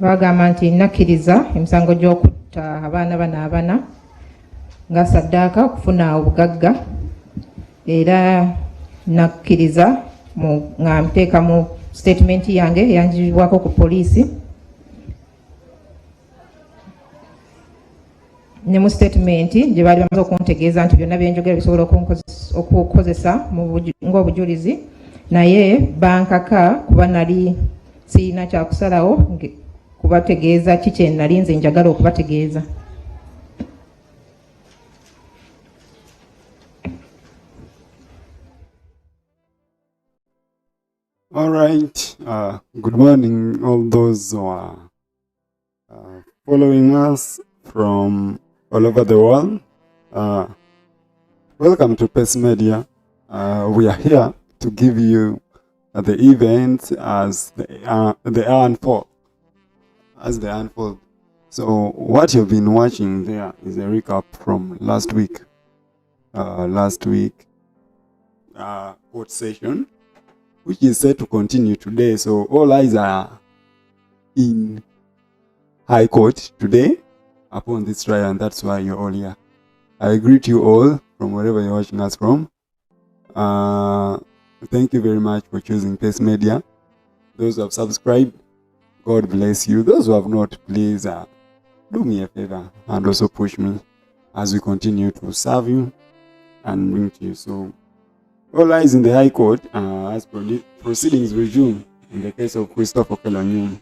bagamba nti nakkiriza emisango gy'okutta abaana bano nga saddaaka okufuna obugagga era nakkiriza nga nteeka mu statement yange eyanjibwako ku poliisi ne mu statement gye baali bamaze okuntegeeza nti byonna byenjogera bisobola okukozesa ng'obujulizi naye bankaka kuba nali sirina kyakusalawo kubategeeza kiki nali nze njagala okubategeeza. All right. Good morning, all those who are following us from all over the world. Welcome to Post Media. We are here to give you the events as they unfold. So what you've been watching there is a recap from last week. Court session, which is set to continue today. So all eyes are in High Court today upon this trial, and that's why you're all here. I greet you all from wherever you're watching us from. Thank you very much for choosing Post Media. Those who have subscribed, God bless you. Those who have not, please do me a favor and also push me as we continue to serve you and bring to you. So all eyes in the High Court as proceedings resume in the case of Okello Onyum.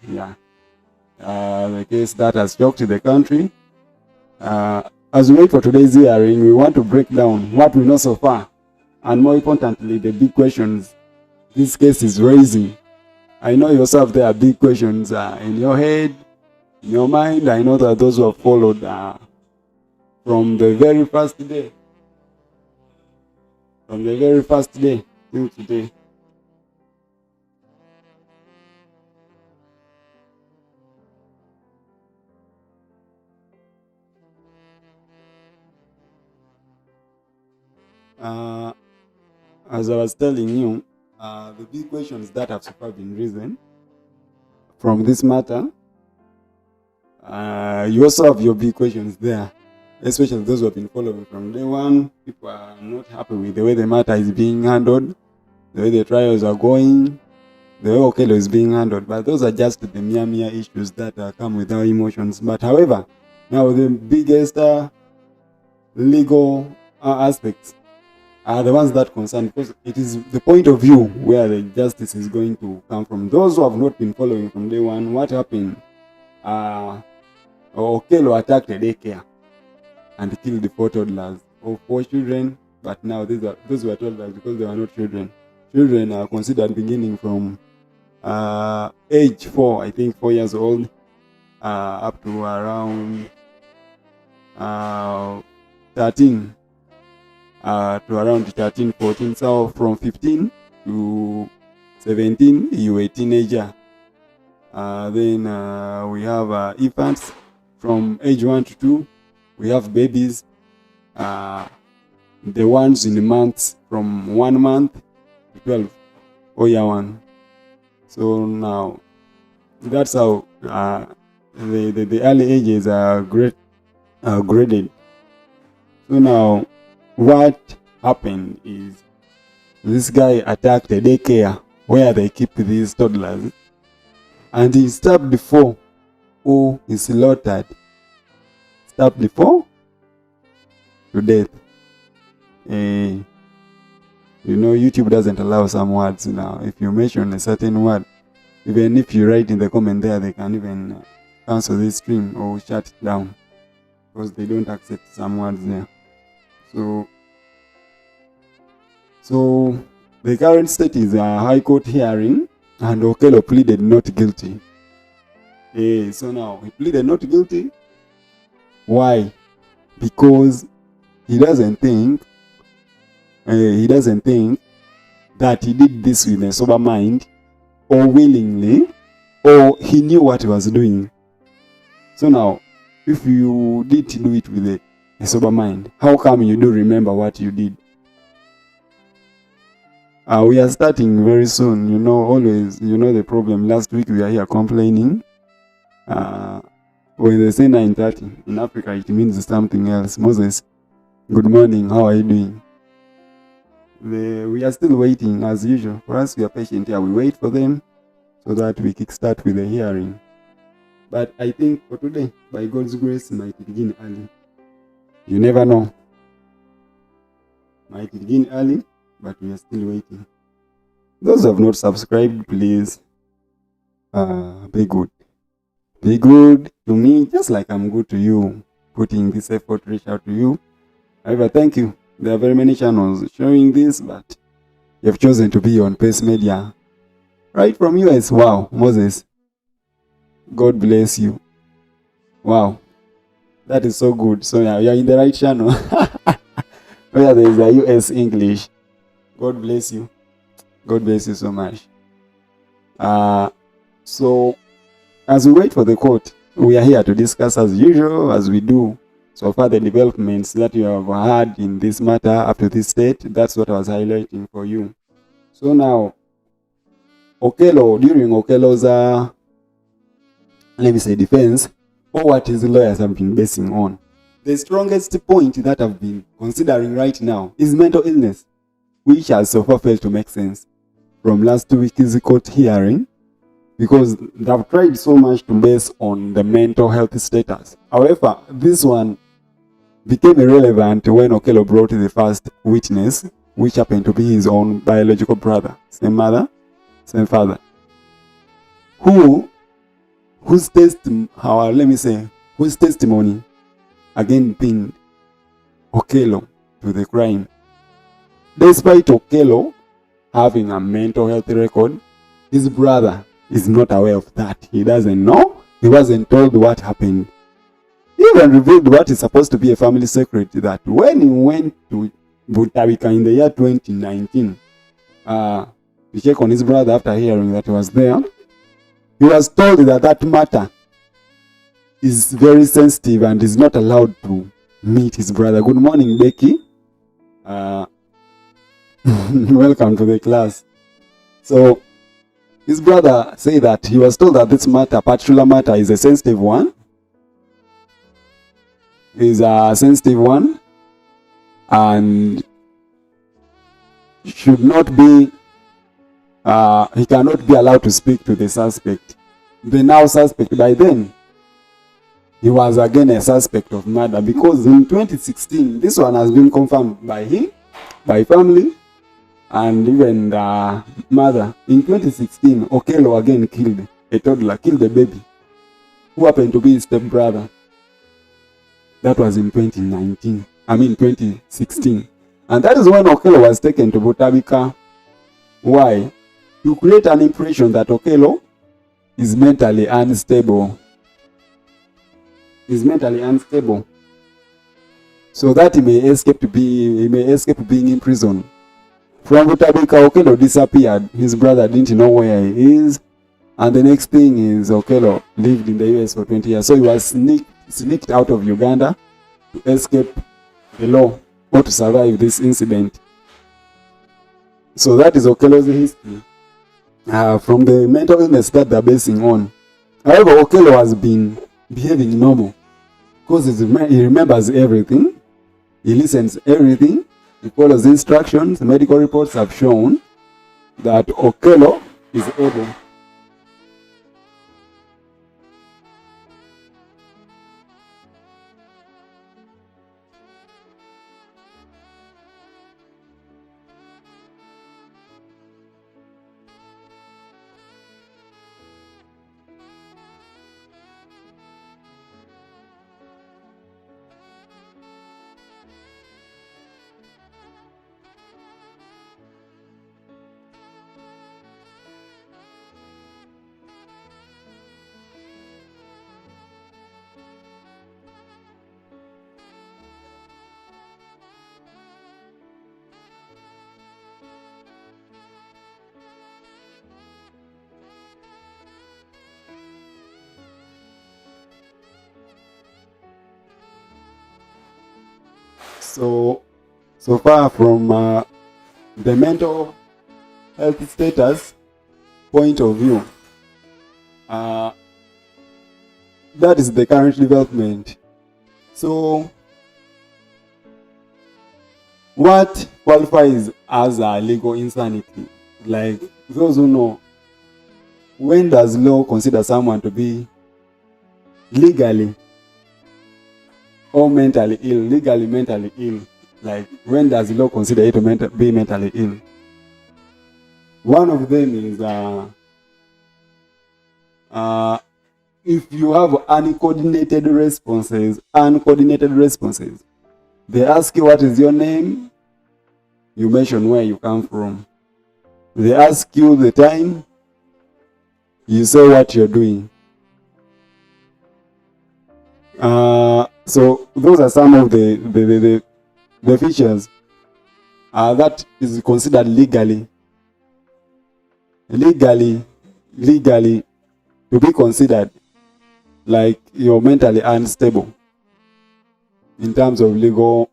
The case that has shocked the country. As we wait for today's hearing, we want to break down what we know so far, and more importantly, the big questions this case is raising. I know yourself there are big questions in your head, in your mind. I know that those who have followed from the very first day till today. As I was telling you, the big questions that have so far been risen from this matter, you also have your big questions there, especially those who have been following from day one. People are not happy with the way the matter is being handled, the way the trials are going, the way Okello is being handled. But those are just the mere issues that come with our emotions. But however, now the biggest legal aspects are the ones that concern, because it is the point of view where the justice is going to come from. Those who have not been following from day one, what happened? Okello attacked a daycare and killed the 4 toddlers or 4 children, but now those were toddlers because they were not children. Children are considered beginning from age 4, I think 4 years old, up to around 13. To around 13, 14. So from 15 to 17, you're a teenager. Then we have infants from age 1 to 2. We have babies, the ones in the months from 1 month to 12, or year 1. So now, That's how the early ages are graded. So now, what happened is this guy attacked a daycare where they keep these toddlers, and he stabbed 4 who he slaughtered. Stabbed 4 to death. You know, YouTube doesn't allow some words now. If you mention a certain word, even if you write in the comment there, they can even cancel this stream or shut it down because they don't accept some words there. So the current state is a high court hearing, and Okello pleaded not guilty. So now he pleaded not guilty. Why? Because he doesn't think that he did this with a sober mind or willingly, or he knew what he was doing. So now, if you did do it with a sober mind, how come you do remember what you did? We are starting very soon. You know, always, you know the problem. Last week we are here complaining. When they say 9:30 in Africa, it means something else. Moses, good morning. How are you doing? We are still waiting as usual. For us, we are patient here. We wait for them so that we kickstart with the hearing. But I think for today, by God's grace, might begin early. You never know. Might begin early, but we are still waiting. Those who have not subscribed, please be good. Be good to me, just like I'm good to you. Putting this effort, reach out to you. However, thank you. There are very many channels showing this, but you have chosen to be on Pace Media. Right from US. Wow, Moses. God bless you. Wow. That is so good. So yeah, you're in the right channel. Where there is a US English. God bless you. God bless you so much. So as we wait for the court, we are here to discuss as usual, as we do. So far, the developments that you have had in this matter up to this state, that's what I was highlighting for you. So now, Okello, during Okello's, let me say, defense, or what his lawyers have been basing on, the strongest point that I've been considering right now is mental illness, which has so far failed to make sense from last week's court hearing, because they've tried so much to base on the mental health status. However, this one became irrelevant when Okello brought the first witness, which happened to be his own biological brother, same mother, same father, whose testimony again pinned Okello to the crime. Despite Okello having a mental health record, his brother is not aware of that. He doesn't know. He wasn't told what happened. He even revealed what is supposed to be a family secret, that when he went to Butabika in the year 2019, to check on his brother after hearing that he was there, he was told that that matter is very sensitive and is not allowed to meet his brother. Good morning, Becky. Welcome to the class. So his brother said that he was told that this matter, particular matter, is a sensitive one. And should not be, he cannot be allowed to speak to the suspect. The now suspect, by then, he was again a suspect of murder, because in 2016, this one has been confirmed by him, by family, and even the mother. In 2016, Okello again killed a toddler, killed a baby, who happened to be his stepbrother. That was in 2016. And that is when Okello was taken to Butabika. Why? To create an impression that Okello is mentally unstable. So that he may escape being in prison. From Butabika, Okello disappeared. His brother didn't know where he is. And the next thing is Okello lived in the US for 20 years. So he was sneaked out of Uganda to escape the law or to survive this incident. So that is Okello's history. From the mental illness that they're basing on, However, Okello has been behaving normal because he remembers everything, he listens everything, he follows instructions. Medical reports have shown that Okello is able so far from the mental health status point of view. That is the current development. So what qualifies as a legal insanity? Like those who know, when does law consider someone to be legally or mentally ill? Legally, mentally ill. Like, when does the law consider it to be mentally ill? One of them is if you have uncoordinated responses. They ask you what is your name, you mention where you come from. They ask you the time, you say what you're doing. So those are some of the features that is considered legally to be considered like you're mentally unstable in terms of legal.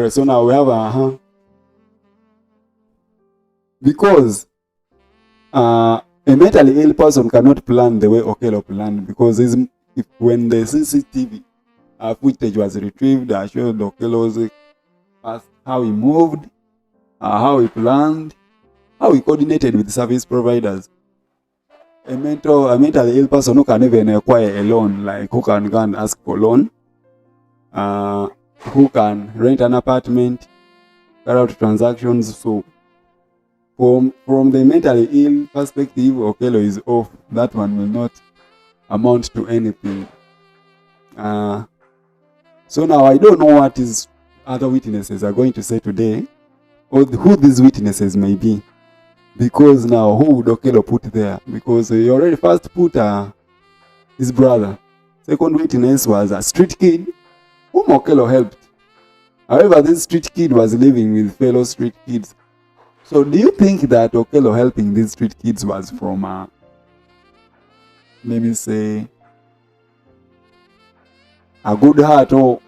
So now we have because a mentally ill person cannot plan the way Okello planned, because when the CCTV footage was retrieved, I showed Okello's past, how he moved, how he planned, how he coordinated with service providers. A mentally ill person who can even acquire a loan, like who can go and ask for loan, who can rent an apartment, carry out transactions. So from the mentally ill perspective, Okello is off. That one will not amount to anything. So now I don't know what is other witnesses are going to say today, or who these witnesses may be, because now who would Okello put there? Because he already first put his brother. Second witness was a street kid whom Okello helped. However, this street kid was living with fellow street kids. So do you think that Okello helping these street kids was from let me say a good heart, or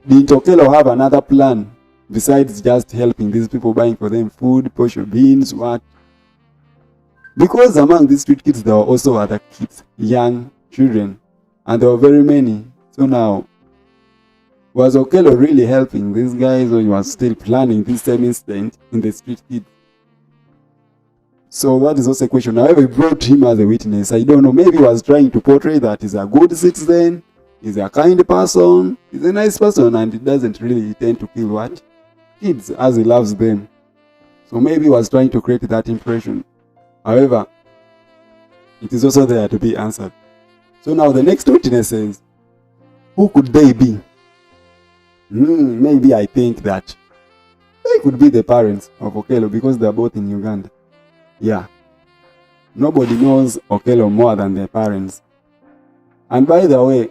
did Okello have another plan besides just helping these people, buying for them food, portion beans, what? Because among these street kids there were also other kids, young children, and there were very many. So now, was Okello really helping these guys, or he was still planning this same incident in the street kids? So that is also a question. However, we brought him as a witness. I don't know, maybe he was trying to portray that he's a good citizen, he's a kind person, he's a nice person, and he doesn't really tend to kill what? Kids, as he loves them. So maybe he was trying to create that impression. However, it is also there to be answered. So now the next witnesses, who could they be? Maybe I think that they could be the parents of Okello, because they are both in Uganda. Yeah. Nobody knows Okello more than their parents. And by the way,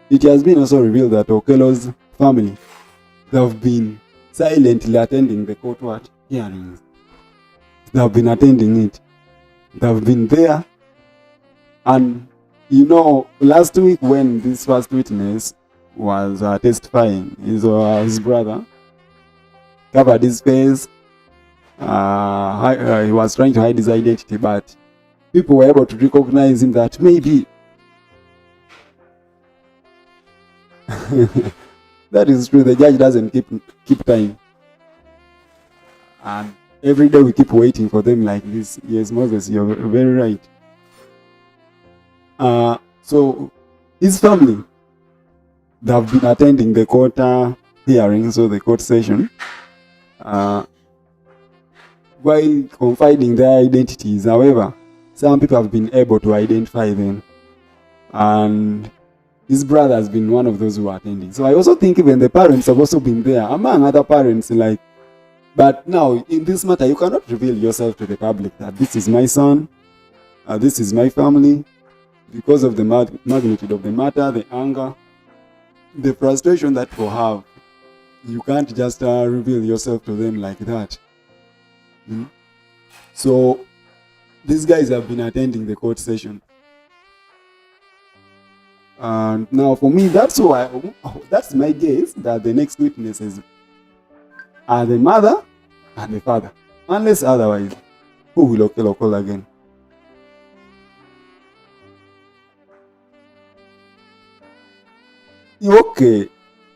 it has been also revealed that Okello's family, they have been silently attending the court hearings. They have been attending it. They have been there. And you know, last week when this first witness was testifying, his brother covered his face. He was trying to hide his identity, but people were able to recognize him that maybe That is true. The judge doesn't keep time. And every day we keep waiting for them like this. Yes, Moses, you're very right. So his family, they have been attending the court hearings or the court session while confiding their identities. However, some people have been able to identify them, and his brother has been one of those who are attending. So I also think even the parents have also been there, among other parents. But now in this matter, you cannot reveal yourself to the public that this is my son, this is my family, because of the magnitude of the matter, the anger, the frustration that people have. You can't just reveal yourself to them like that. So these guys have been attending the court session. And now for me, that's my guess that the next witnesses are the mother and the father. Unless otherwise, who will Okello call again? Okay,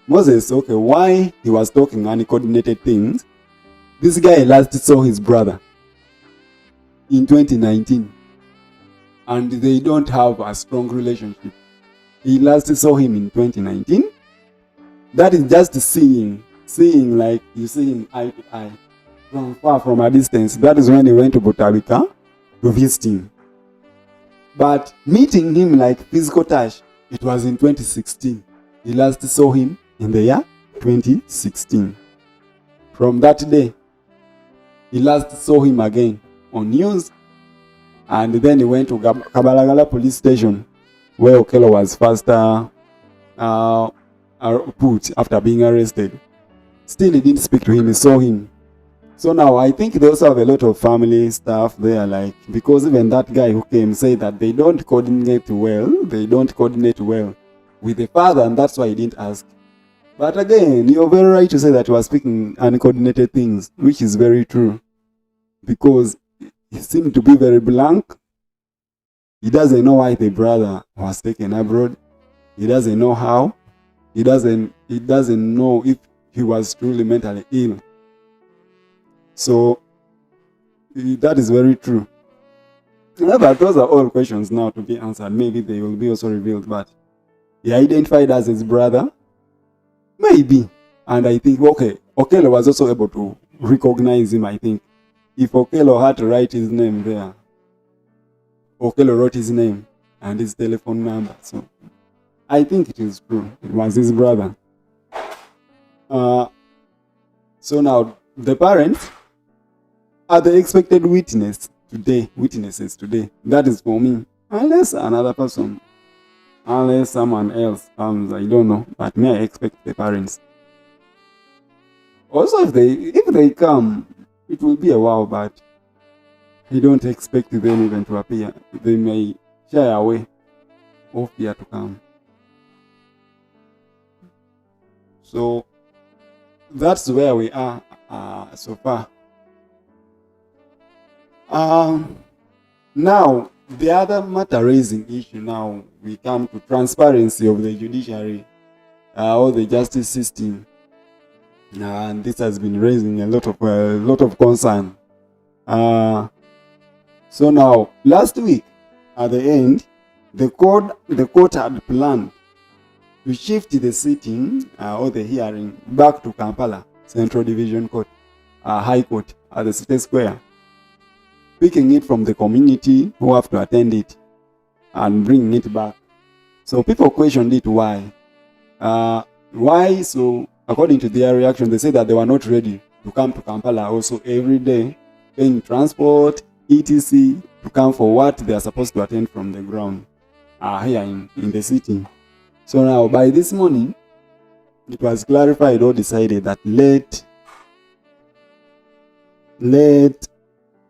Moses, why he was talking uncoordinated things? This guy last saw his brother in 2019, and they don't have a strong relationship. He last saw him in 2019. That is just seeing like you see him eye to eye, from far, from a distance. That is when he went to Botabika to visit him. But meeting him like physical touch, it was in 2016. He last saw him in the year 2016. From that day, he last saw him again on news, and then he went to Kabalagala police station, where Okello was first put after being arrested. Still, he didn't speak to him, he saw him. So now I think they also have a lot of family stuff there, because even that guy who came said that they don't coordinate well with the father, and that's why he didn't ask. But again, you're very right to say that he was speaking uncoordinated things, which is very true, because he seemed to be very blank. He doesn't know why the brother was taken abroad. He doesn't know how. He doesn't know if he was truly mentally ill. So that is very true. But those are all questions now to be answered. Maybe they will be also revealed, but he identified as his brother. Maybe. And I think, Okello was also able to recognize him, I think. If Okello had to write his name there, Okello wrote his name and his telephone number. So I think it is true. It was his brother. So now the parents are the expected witnesses today. That is for me. Unless another person, unless someone else comes, I don't know. But me, I expect the parents. Also, if they come, it will be a while, but I don't expect them even to appear. They may shy away or fear to come. So that's where we are so far. Now, the other matter raising issue now, we come to transparency of the judiciary or the justice system. And this has been raising a lot of concern. So now, last week, at the end, the court had planned to shift the sitting or the hearing back to Kampala Central Division Court, High Court at the City Square, picking it from the community who have to attend it and bringing it back. So people questioned it why. Why? So according to their reaction, they said that they were not ready to come to Kampala also every day, paying transport, etc., to come for what they are supposed to attend from the ground here in the city. So now, by this morning, it was clarified or decided that let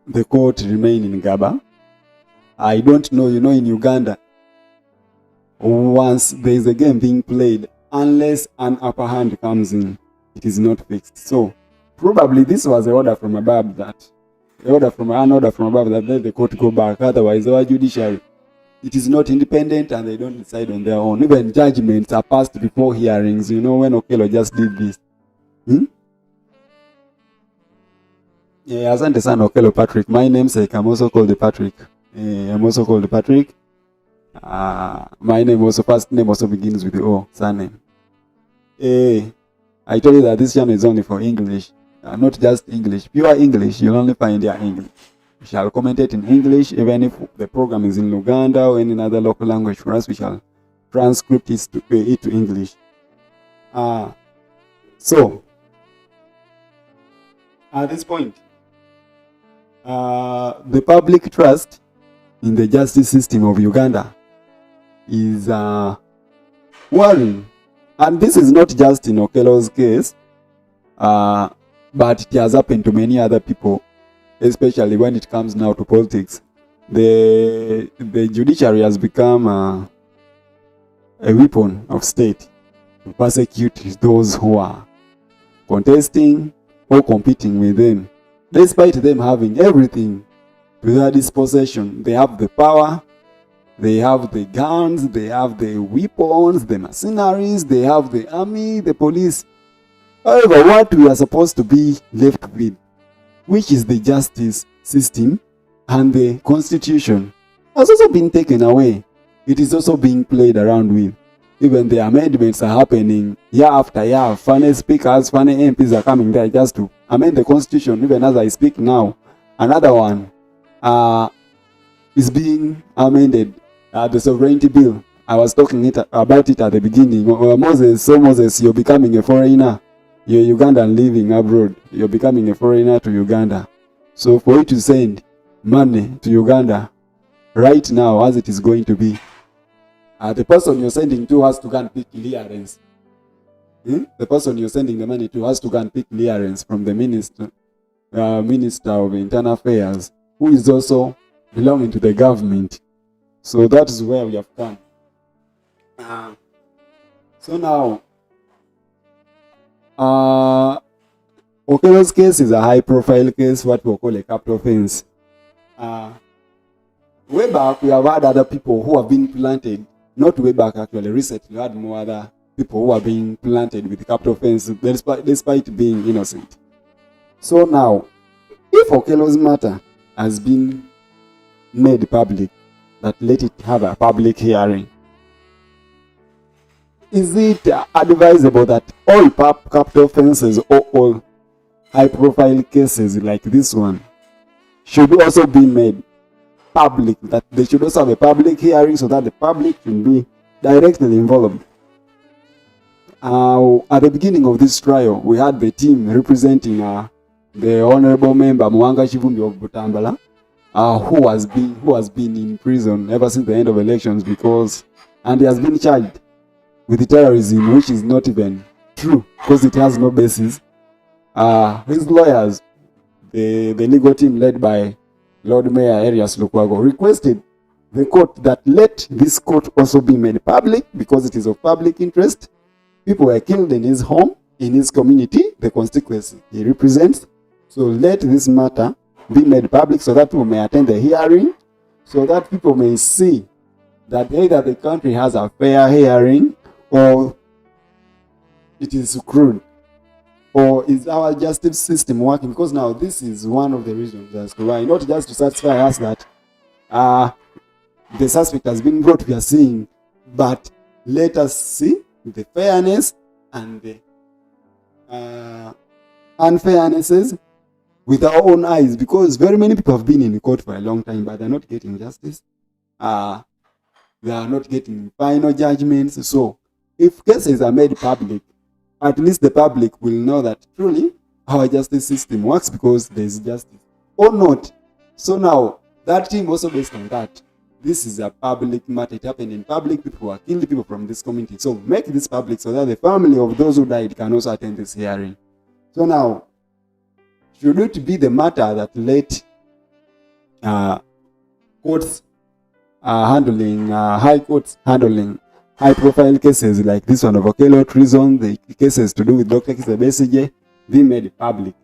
the court remain in Gaba. I don't know, in Uganda, once there is a game being played, unless an upper hand comes in, it is not fixed. So probably this was an order from above that let the court go back. Otherwise, our judiciary it is not independent and they don't decide on their own. Even judgments are passed before hearings. You know, when Okello just did this. Yeah, asante sana Okello Patrick. My namesake, I'm also called Patrick. I'm also called Patrick. My name also, first name also begins with the O, surname. I told you that this channel is only for English. Not just English, pure English. You'll only find their English. We shall commentate in English, even if the program is in Luganda or any other local language for us, we shall transcript it to English. So, at this point, the public trust in the justice system of Uganda is worrying. And this is not just in Okello's case, but it has happened to many other people, especially when it comes now to politics. The judiciary has become a weapon of state to persecute those who are contesting or competing with them. Despite them having everything to their dispossession, they have the power, they have the guns, they have the weapons, the mercenaries, they have the army, the police. However, what we are supposed to be left with, which is the justice system and the constitution, has also been taken away. It is also being played around with. Even the amendments are happening year after year. Funny speakers, funny MPs are coming there just to amend the constitution. Even as I speak now, another one is being amended. The sovereignty bill. I was talking about it at the beginning. Moses, you're becoming a foreigner. You're Ugandan living abroad. You're becoming a foreigner to Uganda. So for you to send money to Uganda right now, as it is going to be, the person you're sending to has to go and pick clearance. The person you're sending the money to has to go and pick clearance from the Minister of Internal Affairs, who is also belonging to the government. So that is where we have come. So now, Okello's case is a high-profile case, what we call a capital offense. Way back, we have had other people who have been planted. Not way back, actually. Recently, we had more other people who are being planted with capital offense, despite being innocent. So now, if Okello's matter has been made public, that let it have a public hearing, is it advisable that all capital offenses or all high-profile cases like this one should also be made public, that they should also have a public hearing so that the public can be directly involved? At the beginning of this trial, we had the team representing the Honorable Member Mwanga Chivumbi of Butambala, who has been in prison ever since the end of elections and he has been charged with terrorism, which is not even true because it has no basis. His lawyers, the legal team led by Lord Mayor Arias Lukwago, requested the court that let this court also be made public because it is of public interest. People were killed in his home, in his community, the constituency he represents. So let this matter be made public so that people may attend the hearing, so that people may see that either the country has a fair hearing or it is screwed. Or is our justice system working? Because now this is one of the reasons as to why, not just to satisfy us that the suspect has been brought, we are seeing, but let us see the fairness and the unfairnesses with our own eyes, because very many people have been in the court for a long time, but they're not getting justice. They are not getting final judgments. So if cases are made public, at least the public will know that truly our justice system works because there is justice or not. So now that team also based on that, this is a public matter. It happened in public. People were killed, people from this community. So make this public so that the family of those who died can also attend this hearing. So now, should it be the matter that let courts handling, high courts handling high-profile cases like this one of Okello treason, the cases to do with Dr. Kizza Besigye, be made public?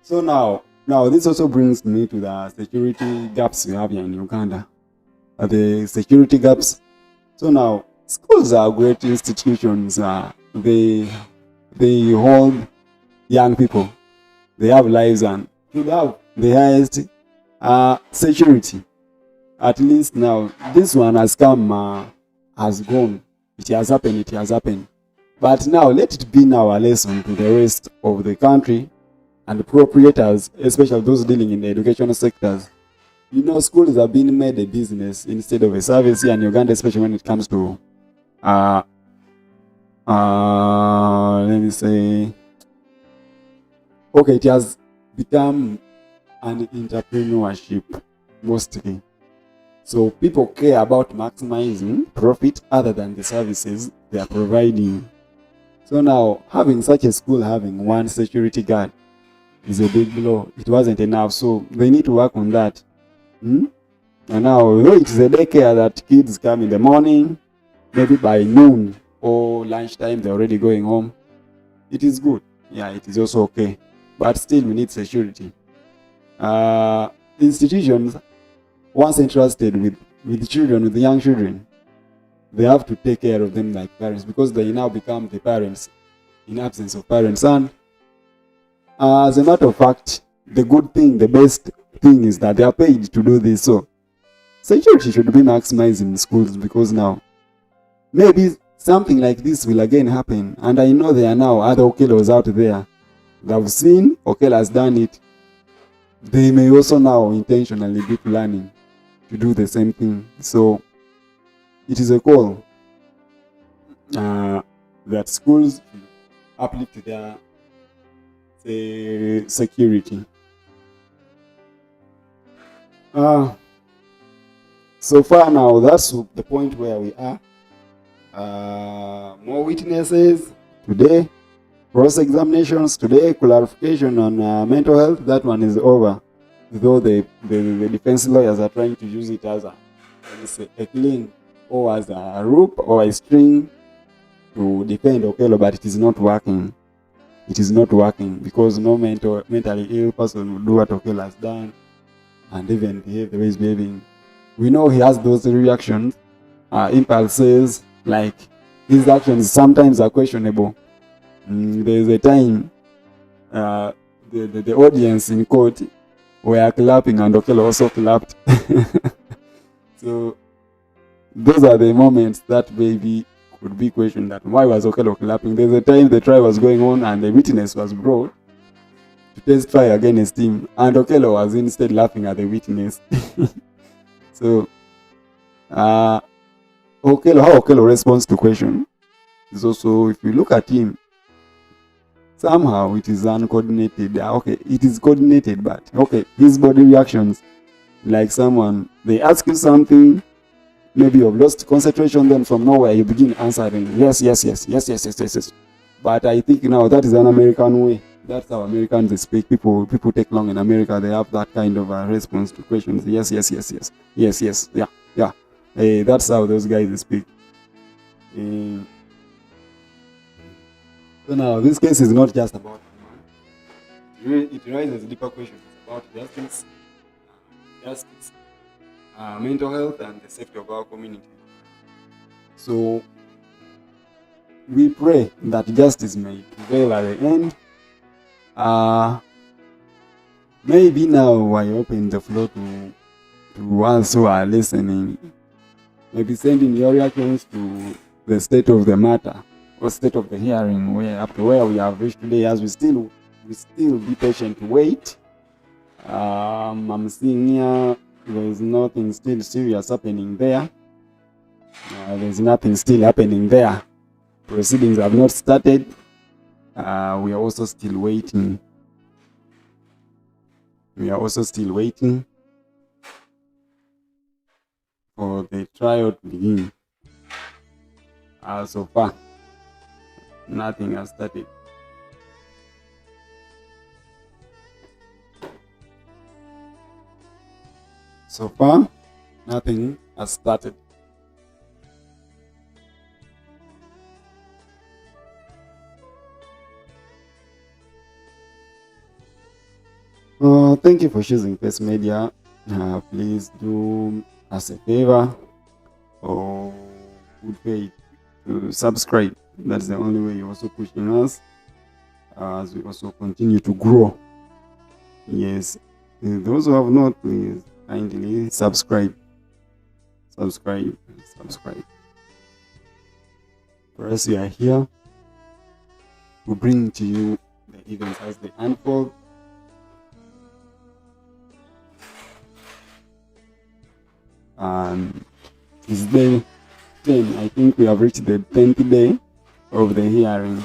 So now, Now, this also brings me to the security gaps we have here in Uganda. The security gaps. So now, schools are great institutions. They hold young people. They have lives and should have the highest security. At least now, this one has come, has gone. It has happened. But now, let it be now a lesson to the rest of the country and the proprietors, especially those dealing in the educational sectors. You know, schools are being made a business instead of a service here in Uganda, especially when it comes to, let me say, okay, it has become an entrepreneurship mostly. So people care about maximizing profit other than the services they are providing. So now, having such a school having one security guard is a big blow. It wasn't enough, so they need to work on that. And now, though it is a daycare that kids come in the morning, maybe by noon or lunchtime they're already going home. It is good. Yeah, it is also okay. But still, we need security. Institutions, once entrusted with children, with young children, they have to take care of them like parents because they now become the parents in absence of parents. And as a matter of fact, the good thing, the best thing is that they are paid to do this. So security should be maximized in schools because now maybe something like this will again happen. And I know there are now other Okellos out there that have seen Okello has done it. They may also now intentionally be planning to do the same thing. So it is a call that schools uplift their security. So far now, that's the point where we are. More witnesses today, cross-examinations today, clarification on mental health, that one is over. Though the defense lawyers are trying to use it as a cling or as a rope or a string to defend Okello, but it is not working. It is not working because no mentally ill person will do what Okello has done and even behave the way he's behaving. We know he has those reactions, impulses, like his actions sometimes are questionable. There's a time the audience in court were clapping and Okello also clapped. So those are the moments that maybe could be questioned that why was Okello clapping. There's a time the trial was going on and the witness was brought to testify against him and Okello was instead laughing at the witness. So how Okello responds to question is also, if you look at him, somehow it is uncoordinated. Okay, it is coordinated, but okay, his body reactions, like someone, they ask you something, maybe you've lost concentration, then from nowhere you begin answering yes. But I think now that is an American way. That's how Americans speak. People take long in America. They have that kind of a response to questions. Yes. Yeah. That's how those guys speak. So now this case is not just about it raises deeper questions about justice, mental health, and the safety of our community. So we pray that justice may prevail at the end. Maybe now I open the floor to us who are listening. Maybe sending your reactions to the state of the matter or state of the hearing, where up to where we have reached today, as we still be patient to wait. I'm seeing here there is nothing still serious happening there. There's nothing still happening there. Proceedings have not started. We are also still waiting. For the trial to begin. So far, nothing has started. So far, nothing has started. Thank you for choosing Pace Media. Please do us a favor or good faith to subscribe. That's the only way you're also pushing us as we also continue to grow. Yes, those who have not, please kindly subscribe. Subscribe. For us, we are here to bring to you the events as they unfold. And it's day 10. I think we have reached the 10th day of the hearing.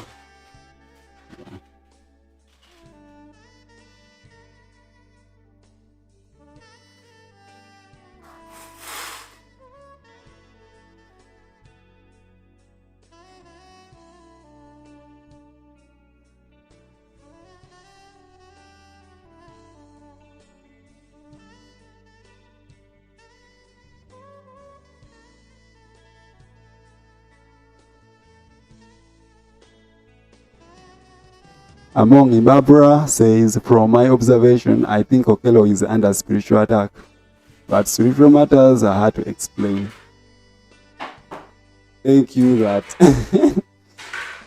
Among Barbara says, from my observation, I think Okello is under spiritual attack. But spiritual matters are hard to explain. Thank you that.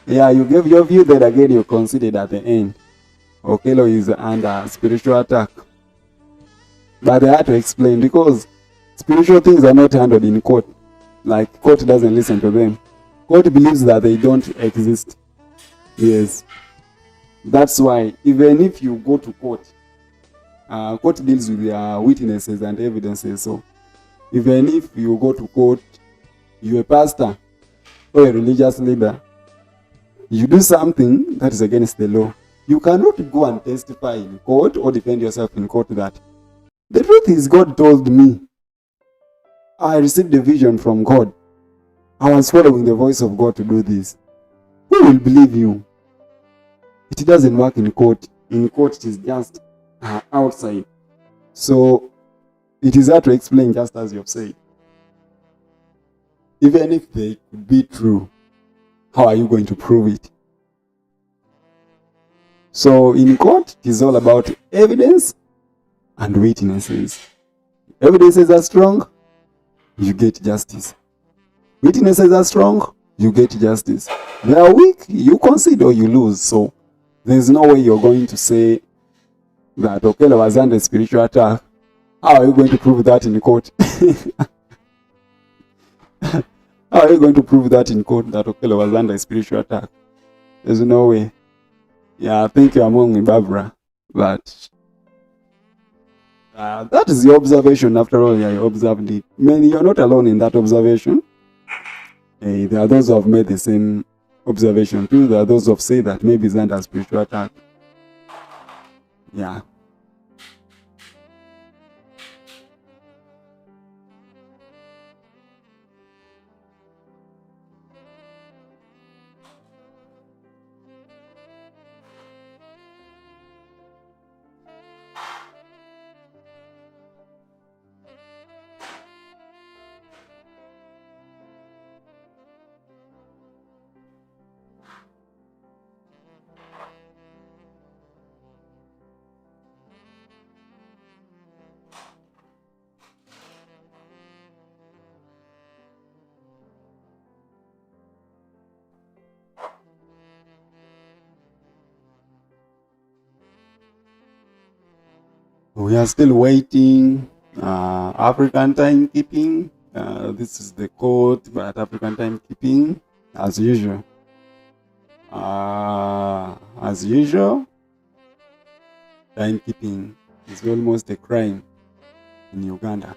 Yeah, you gave your view, then again you considered at the end. Okello is under spiritual attack. But they had to explain because spiritual things are not handled in court. Like, court doesn't listen to them. Court believes that they don't exist. Yes. That's why even if you go to court, court deals with their witnesses and evidences. So even if you go to court, you're a pastor or a religious leader, you do something that is against the law, you cannot go and testify in court or defend yourself in court that the truth is God told me. I received a vision from God. I was following the voice of God to do this. Who will believe you? It doesn't work in court. In court, it is just outside. So it is hard to explain, just as you've said. Even if they could be true, how are you going to prove it? So in court, it is all about evidence and witnesses. Evidences are strong, you get justice. Witnesses are strong, you get justice. They are weak, you concede or you lose. So there's no way you're going to say that Okello was under spiritual attack. How are you going to prove that in court? How are you going to prove that in court that Okello was under spiritual attack? There's no way. Yeah, I think you're among Barbara. But that is the observation. After all, yeah, you observed it. Maybe you're not alone in that observation. There are those who have made the same observation too. There are those who have said that maybe it's under spiritual attack. Yeah. We are still waiting. African timekeeping. This is the code, but African timekeeping, as usual. Timekeeping is almost a crime in Uganda.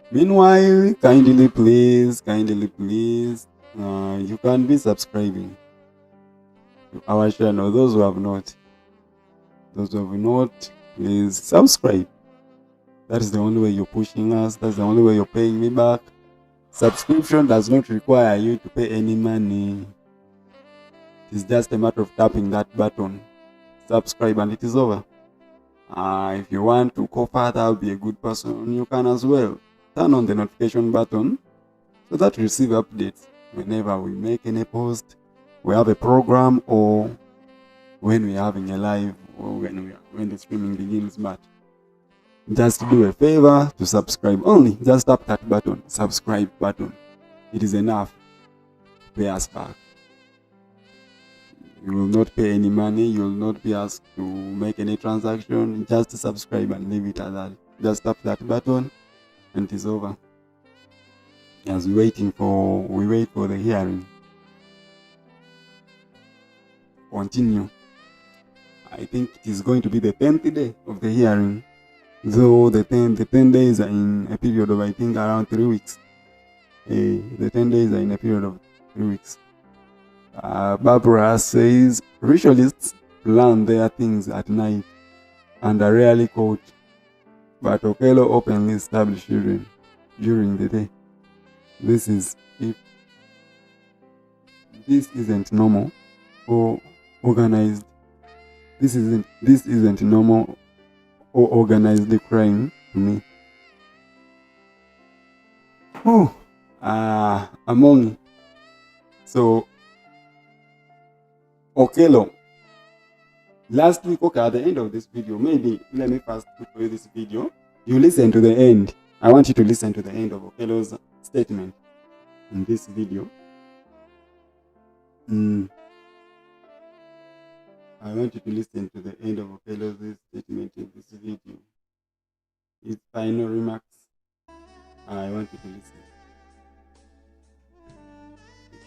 Meanwhile, kindly please, you can be subscribing to our channel. Those who have not, please subscribe. That is the only way you're pushing us. That's the only way you're paying me back. Subscription does not require you to pay any money. It is just a matter of tapping that button, subscribe, and it is over. If you want to go further, be a good person, you can as well. Turn on the notification button so that you receive updates whenever we make any post, we have a program, or when we're having a live, or when the streaming begins. But just do a favor to subscribe only. Just tap that button, subscribe button. It is enough to pay us back. You will not pay any money. You will not be asked to make any transaction. Just subscribe and leave it at that. Just tap that button and it is over. As we wait for the hearing. Continue. I think it is going to be the 10th day of the hearing. Though the 10 days are in a period of, I think, around 3 weeks. The 10 days are in a period of 3 weeks. Barbara says, ritualists plan their things at night and are rarely caught, but Okello openly established children during the day. This isn't normal or organized. This isn't normal or organized crime to me. Among so Okello. Last week, okay, at the end of this video, maybe let me first put for you this video. You listen to the end. I want you to listen to the end of Okello's statement in this video. I want you to listen to the end of Okello's statement in this video. His final remarks. I want you to listen.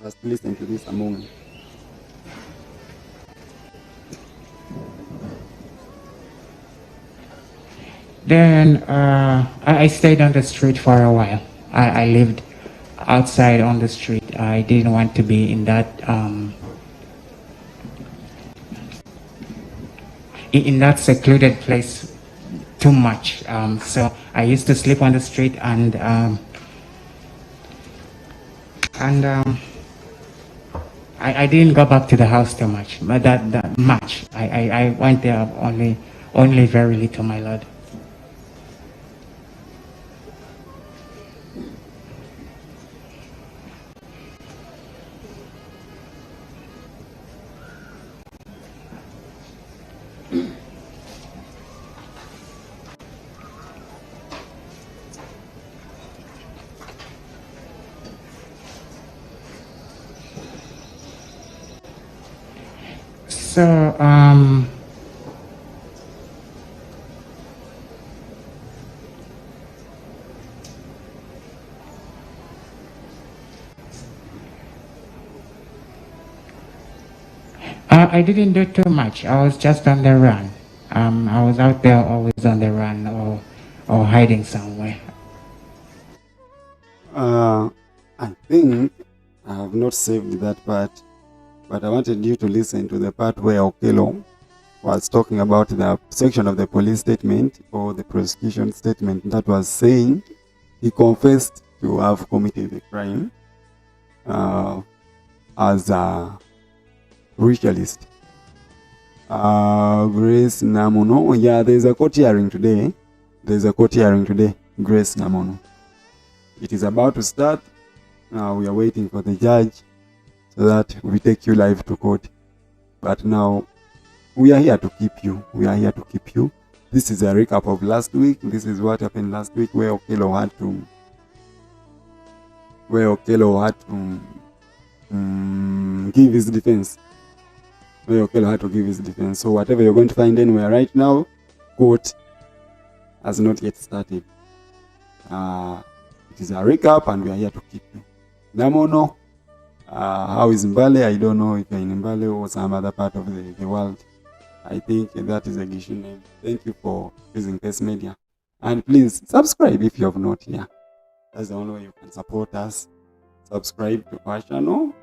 First, listen to this a moment. Then I stayed on the street for a while. I lived outside on the street. I didn't want to be in that secluded place too much. So I used to sleep on the street and I didn't go back to the house too much, but that much. I went there only very little, my lord. So I didn't do too much. I was just on the run. I was out there always on the run or hiding somewhere. I think I have not saved that part, but I wanted you to listen to the part where Okello was talking about the section of the police statement or the prosecution statement that was saying he confessed to have committed the crime as a ritualist. Grace Namono. Yeah, there's a court hearing today. Grace Namono. It is about to start. Now we are waiting for the judge so that we take you live to court. But now we are here to keep you. This is a recap of last week. This is what happened last week where Okello had to give his defense. So whatever you're going to find anywhere right now, court has not yet started. It is a recap and we are here to keep you. Namono, how is Mbale? I don't know if you're in Mbale or some other part of the world. I think that is a Gishu name. Thank you for using Pace Media. And please subscribe if you have not here. That's the only way you can support us. Subscribe to our channel.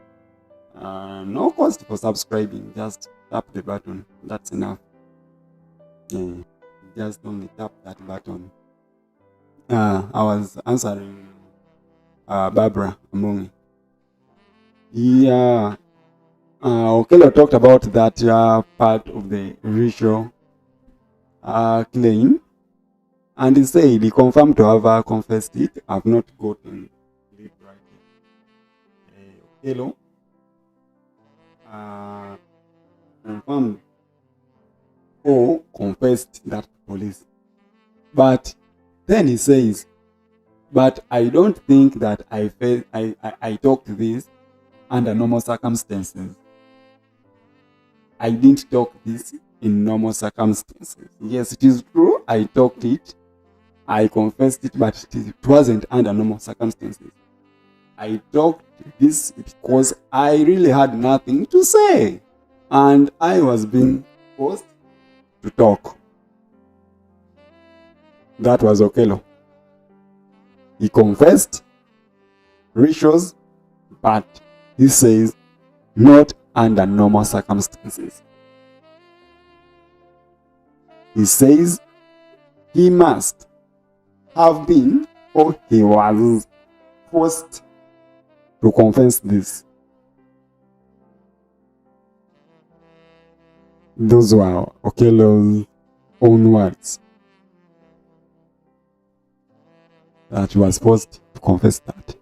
No cost for subscribing. Just tap the button. That's enough. Yeah, just only tap that button. I was answering Barbara Amongi. Okello talked about that part of the racial claim, and he said he confirmed to have confessed it. I've not gotten it right. Okello confirmed or confessed that to police. But then he says, but I don't think that I talked this under normal circumstances. I didn't talk this in normal circumstances. Yes, it is true. I talked it. I confessed it, but it wasn't under normal circumstances. I talked this because I really had nothing to say. And I was being forced to talk. That was Okello. He confessed rituals, but he says not under normal circumstances. He says he must have been or he was forced to confess this. Those were Okello's own words. That he was forced to confess that.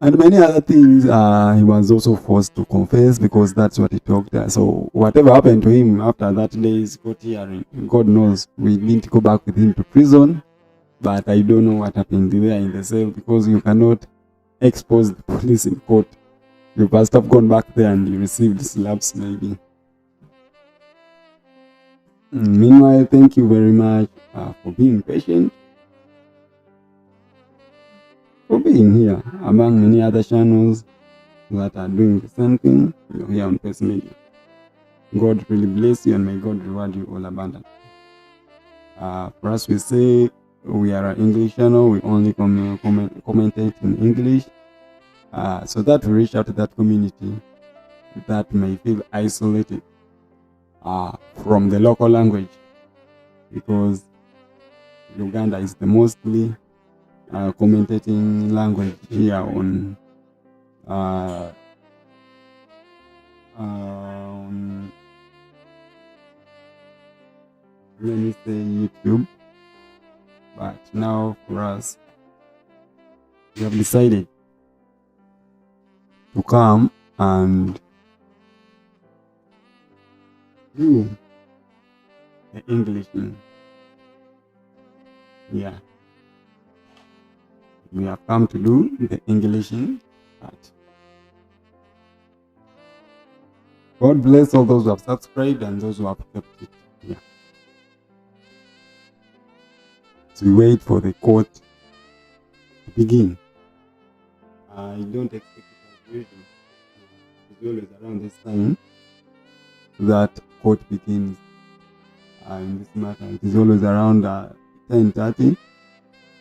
And many other things he was also forced to confess because that's what he talked. So whatever happened to him after that day's court hearing, God knows. We didn't go back with him to prison, but I don't know what happened there in the cell because you cannot expose the police in court. You must have gone back there and you received slaps maybe. Meanwhile, thank you very much for being patient, for being here among many other channels that are doing the same thing. You're here on Post Media. God really bless you and may God reward you all abundantly. For us, we say we are an English channel. We only commentate in English, so that we reach out to that community that may feel isolated from the local language, because Uganda is the mostly commentating language here on let me say YouTube. But now for us, we have decided to come and do the English thing. Yeah. We have come to do the English part. God bless all those who have subscribed and those who have kept it. Yeah. So we wait for the court to begin. I don't expect it as usual. It's always around this time that court begins. In this matter, it is always around 10:30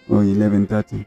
or 11:30.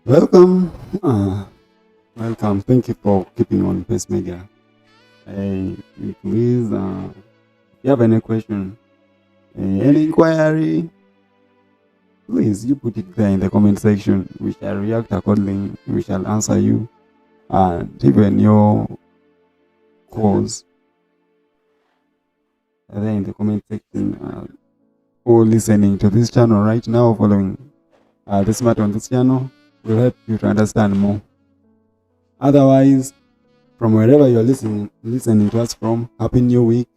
Welcome. Welcome. Thank you for keeping on Pace Media. Please, if you have any question, any inquiry, please you put it there in the comment section. We shall react accordingly. We shall answer you, and even your calls are there in the comment section. Or listening to this channel right now, following this matter on this channel, will help you to understand more. Otherwise, from wherever you're listening to us from, Happy New Week.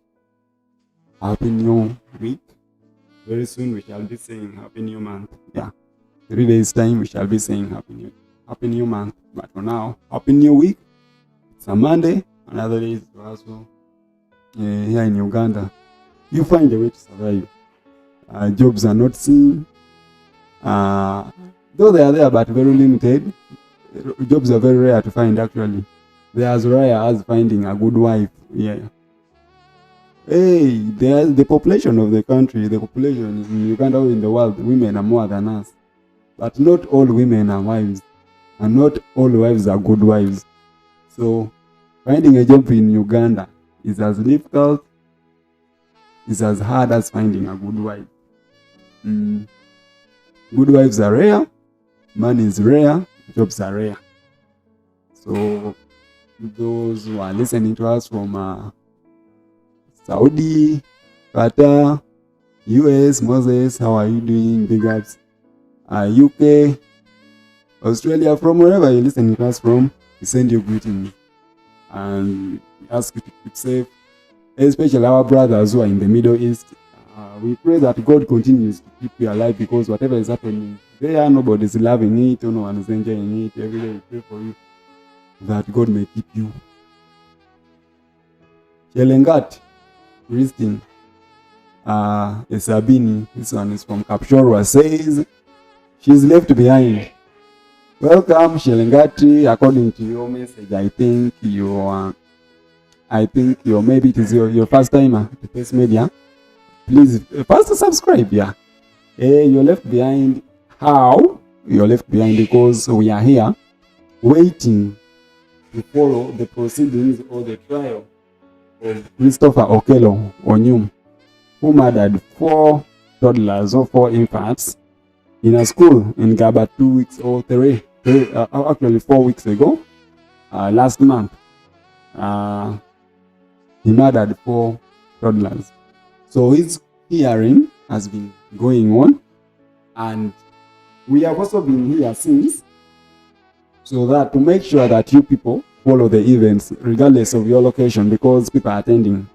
Happy New Week. Very soon we shall be saying Happy New Month. Yeah. 3 days time we shall be saying Happy New Month. But for now, Happy New Week. It's a Monday. Another day is also here in Uganda. You find a way to survive. Jobs are not seen. Though they are there, but very limited. Jobs are very rare to find, actually. They are as rare as finding a good wife. Yeah. Hey, the population of the country, the population in Uganda or in the world, women are more than us. But not all women are wives. And not all wives are good wives. So, finding a job in Uganda is as difficult, is as hard as finding a good wife. Good wives are rare, money is rare, jobs are rare. So those who are listening to us from Saudi, Qatar, US, Moses, how are you doing? Big ups. UK, Australia, from wherever you're listening to us from, we send you greetings and ask you to keep safe, especially our brothers who are in the Middle East. We pray that God continues to keep you alive, because whatever is happening there, nobody's loving it, no one is enjoying it. Every day we pray for you that God may keep you. Shelengat, Christine, Esabini, this one is from Kapshorwa, says she's left behind. Welcome, Shelengati. According to your message, I think maybe it is your first timer to Pace Media. Please first subscribe. Yeah. You're left behind. How? You're left behind because we are here waiting to follow the proceedings or the trial of Christopher Okello, Onyum, who murdered 4 toddlers or 4 infants in a school in Gaba 2 weeks or 4 weeks ago. Last month, he murdered 4 toddlers. So his hearing has been going on, and we have also been here since, so that to make sure that you people follow the events regardless of your location, because people are attending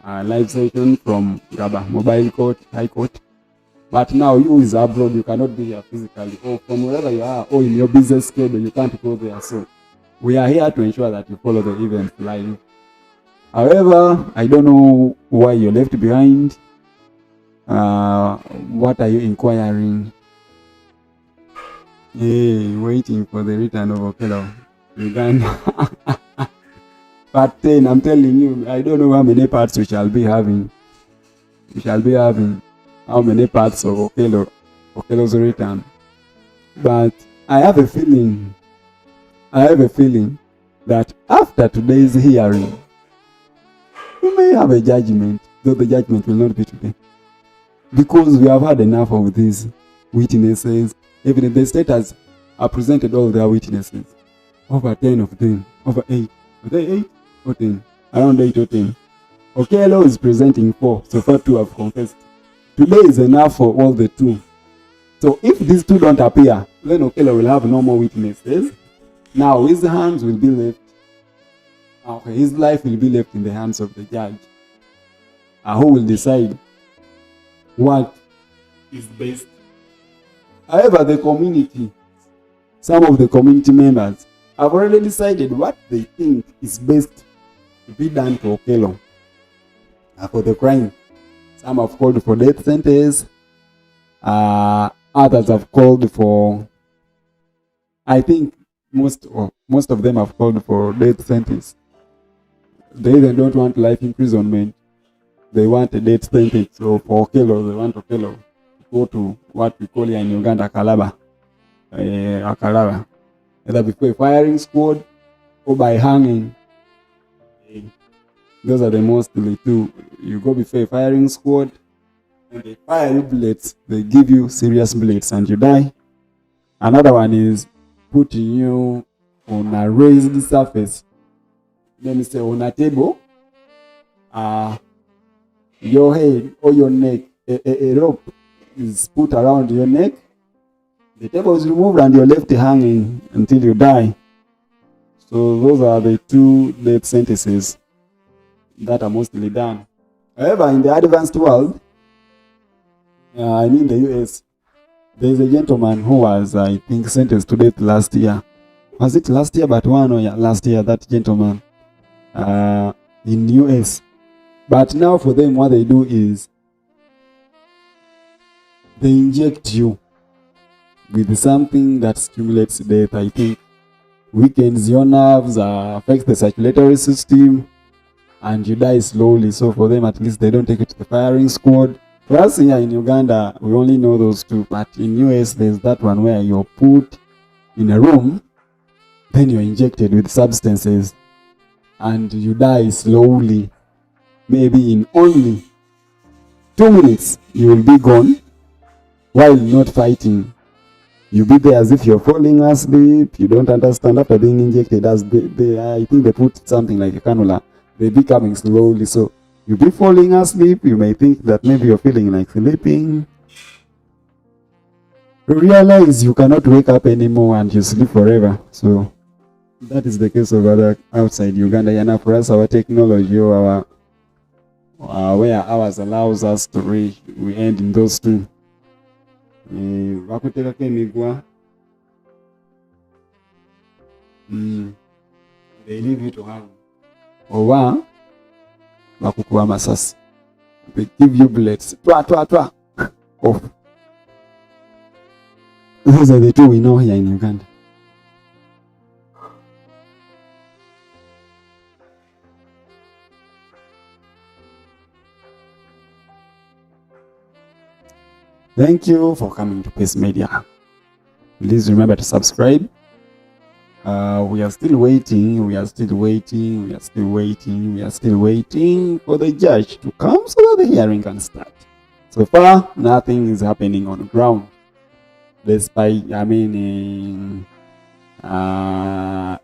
live session from Gaba Mobile Court, High Court. But now you is abroad, you cannot be here physically, or from wherever you are, or in your business schedule, you can't go there. So we are here to ensure that you follow the event live. However, I don't know why you're left behind. What are you inquiring? Hey, waiting for the return of Okello, Uganda. Part 10, I'm telling you, I don't know how many parts we shall be having. We shall be having how many parts of Okello's return. But I have a feeling that after today's hearing, we may have a judgment, though the judgment will not be today. Because we have had enough of these witnesses. Even the state has presented all their witnesses. Over 10 of them. Over 8. Are they 8 or 10? Around 8 or 10. Okello is presenting 4. So far 2 have confessed. Today is enough for all the 2. So if these 2 don't appear, then Okello will have no more witnesses. Now his hands will be left. Okay, his life will be left in the hands of the judge, who will decide what is best. However, the community, some of the community members have already decided what they think is best to be done to Okello for the crime. Some have called for death sentence. Others have called for, I think most of them have called for death sentence. They even don't want life imprisonment. They want a death sentence. So for Okello, they want Okello to go to what we call here in Uganda, Kalaba. akalaba, either before a firing squad or by hanging. Those are the mostly two. You go before a firing squad and they fire you bullets, they give you serious bullets and you die. Another one is putting you on a raised surface. Let me say on a table. Your head or your neck, a rope is put around your neck. The table is removed and you're left hanging until you die. So those are the two death sentences that are mostly done. However, in the advanced world, I mean the US, there is a gentleman who was, I think, sentenced to death last year. Was it last year? But last year, that gentleman in US. But now for them, what they do is they inject you with something that stimulates death, I think. Weakens your nerves, affects the circulatory system, and you die slowly. So for them, at least they don't take it to the firing squad. For us here in Uganda, we only know those two. But in US, there's that one where you're put in a room, then you're injected with substances, and you die slowly. Maybe in only 2 minutes, you will be gone while not fighting. You'll be there as if you're falling asleep. You don't understand after being injected. As I think they put something like a cannula. They be coming slowly. So you'll be falling asleep. You may think that maybe you're feeling like sleeping. You realize you cannot wake up anymore and you sleep forever. So that is the case of other outside Uganda. And for us, our technology or our where ours allows us to reach, we end in those two. Bakutekako emigwa, they leave you to hang. Oba bakukuba amasasi, they give you bullets, twa off. Those are the two we know here in Uganda. Thank you for coming to Peace Media. Please remember to subscribe. We are still waiting for the judge to come so that the hearing can start. So far, nothing is happening on the ground. Despite,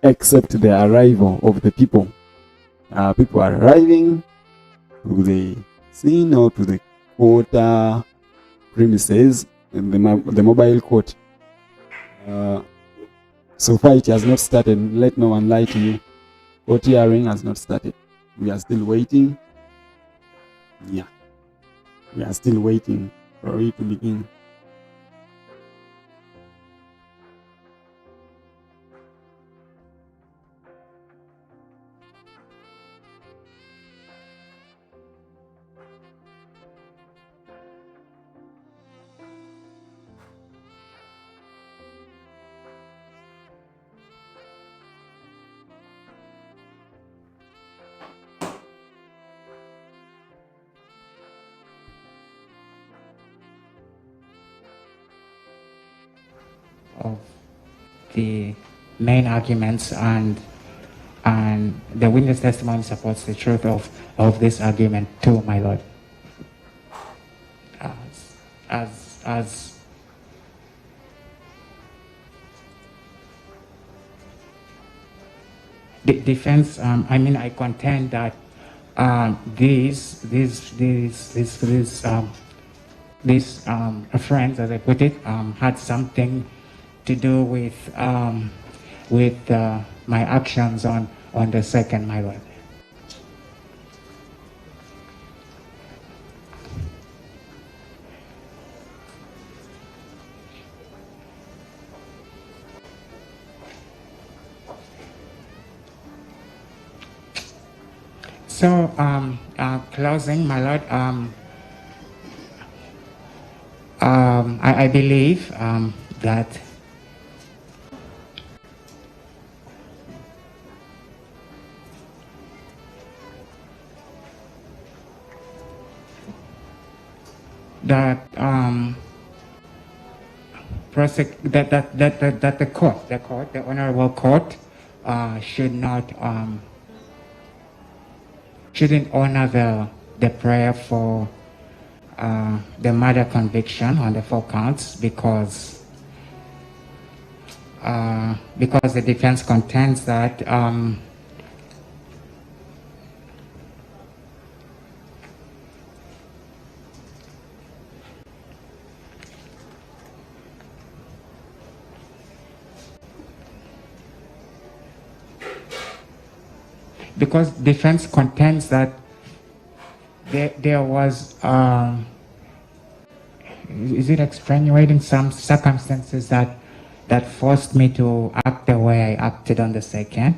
except the arrival of the people. People are arriving to the scene or to the court premises in the mobile court. So far it has not started. Let no one lie to you. Court hearing has not started. We are still waiting. Yeah. We are still waiting for it to begin. Of the main arguments and the witness testimony supports the truth of this argument too, my lord. As the defense, I contend that these friends, as I put it, had something to do with my actions on the second, my lord. So, closing, my lord, I believe that that the court, the honorable court, shouldn't honor the prayer for the murder conviction on the 4 counts because the defense contends that there was is it extenuating some circumstances that forced me to act the way I acted on the 2nd.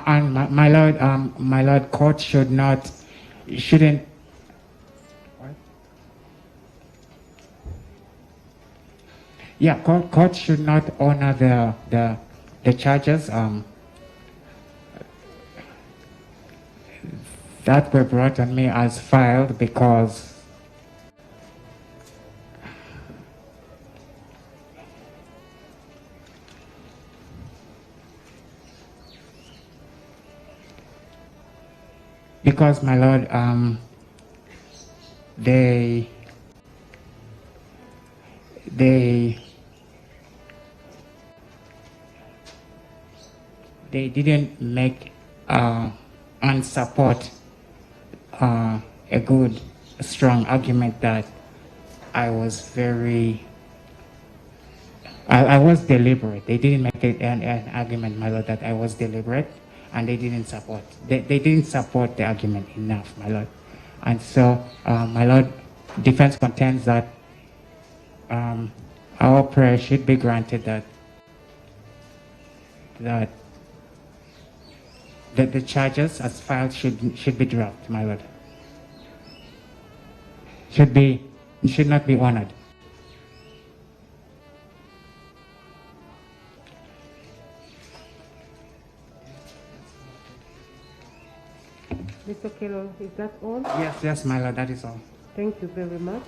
And my lord, court shouldn't. What? Yeah, court should not honor the charges that were brought on me as filed because my lord, they didn't make and support a good, strong argument that I was deliberate. They didn't make an argument, my lord, that I was deliberate. And they didn't support. They didn't support the argument enough, my lord. And so, my lord, defense contends that our prayer should be granted that the charges as filed should be dropped, my lord. Should not be honored. Mr. Okello, is that all? Yes, my lord, that is all. Thank you very much.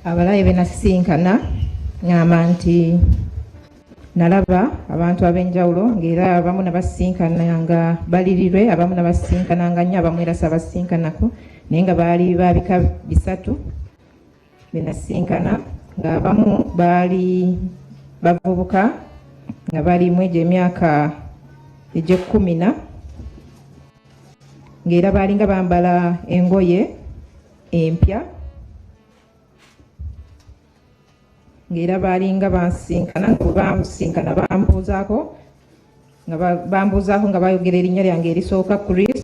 Abalabe benasisinkana ngamba nti nalaba abantu ab'enjawulo ng'era abamu nabasisinkana nga balirirwe, abamu nabasisinkana nga nnyo, abamu era sabasisinkanako, naye nga baali babika bisatu benasisinkana, ng'abamu baali bavubuka nga bali mu egyo emyaka egy'ekkumi ng'era baalinga bambala engoye empya ng'era baalinga bansinkana bamusinkana bambuuzaako nga bayogera erinnya lyange erisooka Chris,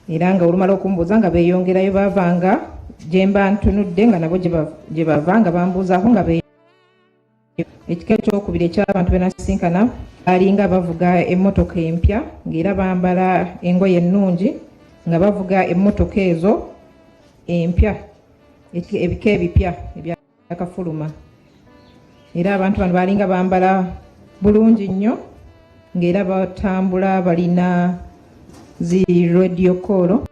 era nga olumala okumbuuza nga beeyongerayo baavanga gye mba ntunudde nga nabo gye bava nga bambuuzaako nga ekika ekyokubiri eky'abantu benasisinkana balinga bavuga emmotoka empya ng'era bambala engoye ennungi nga bavuga emmotoka ezo empya ebika ebipya ebyakafuluma, era abantu bano balinga bambala bulungi nnyo ng'era batambula balina zi radio call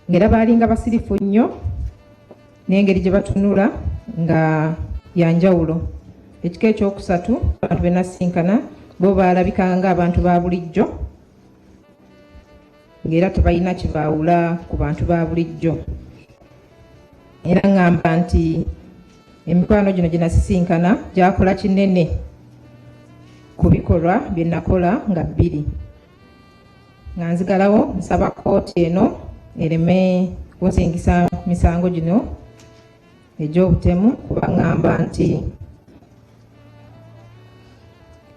ng'era balinga basirifu nnyo n'engeri gye batunula nga yanjawulo. Ekika ekyokusatu abantu benasinkana bo balabika nga abantu ba bulijjo ng'era tebalina kibaawula ku bantu ba bulijjo, era ngamba nti emikwano gino gye nasisinkana gyakola kinene ku bikolwa bye nakola nga 2 nga nzigalawo nsaba kooti eno ereme kunsingisa misango gino egy'obutemu kuba ngamba nti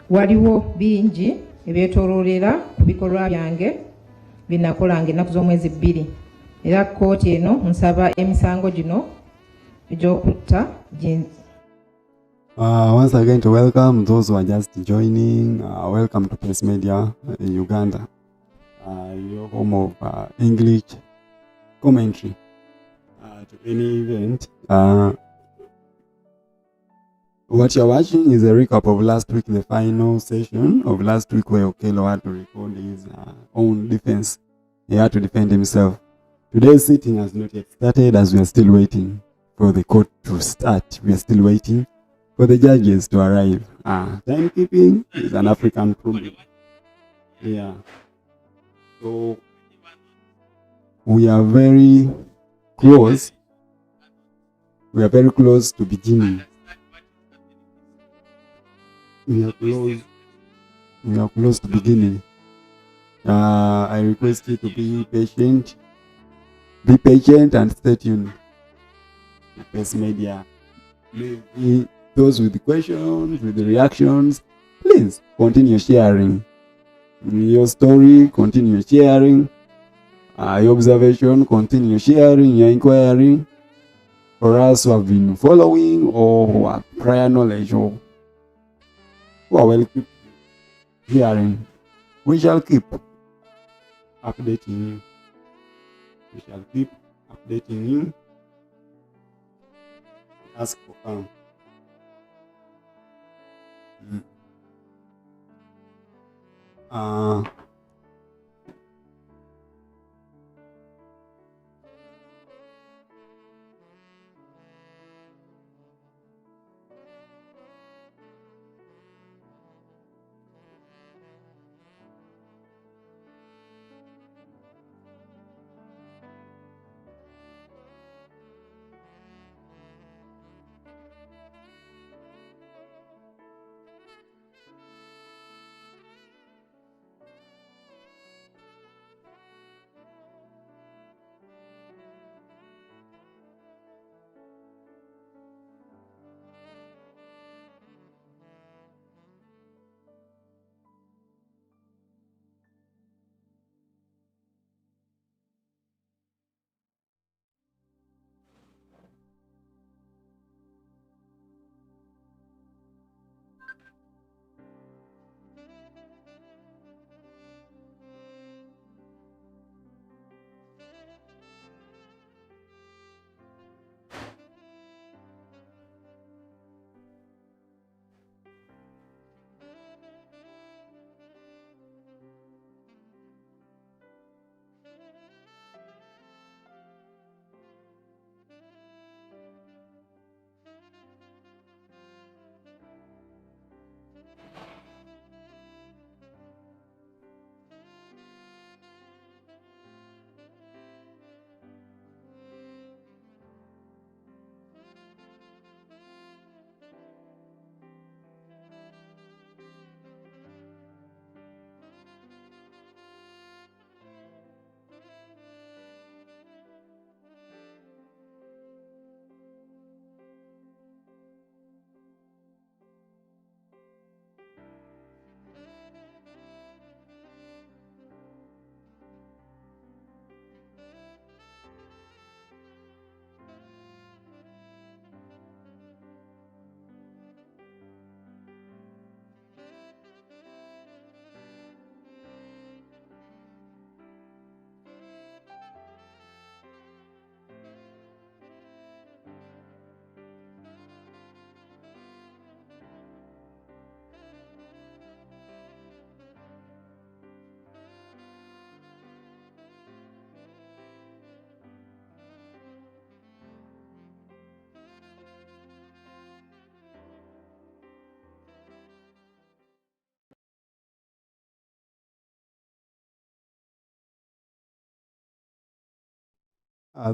waliwo bingi ebyetooloolera ku bikolwa byange bye nakolanga ennaku z'omwezi 2, era kooti eno nsaba emisango gino egy'okutta once again to welcome those who are just joining. Welcome to Press Media Uganda. your form of English commentary to any event. What you're watching is a recap of last week, the final session of last week, where Okello had to record his own defense. He had to defend himself. Today's sitting has not yet started, as we are still waiting for the court to start. We are still waiting for the judges to arrive. Timekeeping is an African problem. Yeah. So we are very close. We are very close to beginning. We are close to beginning. I request you to be patient. Be patient and stay tuned. Because media, maybe those with the questions, with the reactions, please continue sharing your story, continue sharing your observation, continue sharing your inquiry. For us who have been following or who have prior knowledge or who are well equipped hearing, we shall keep updating you. We shall keep updating you. Ask for calm.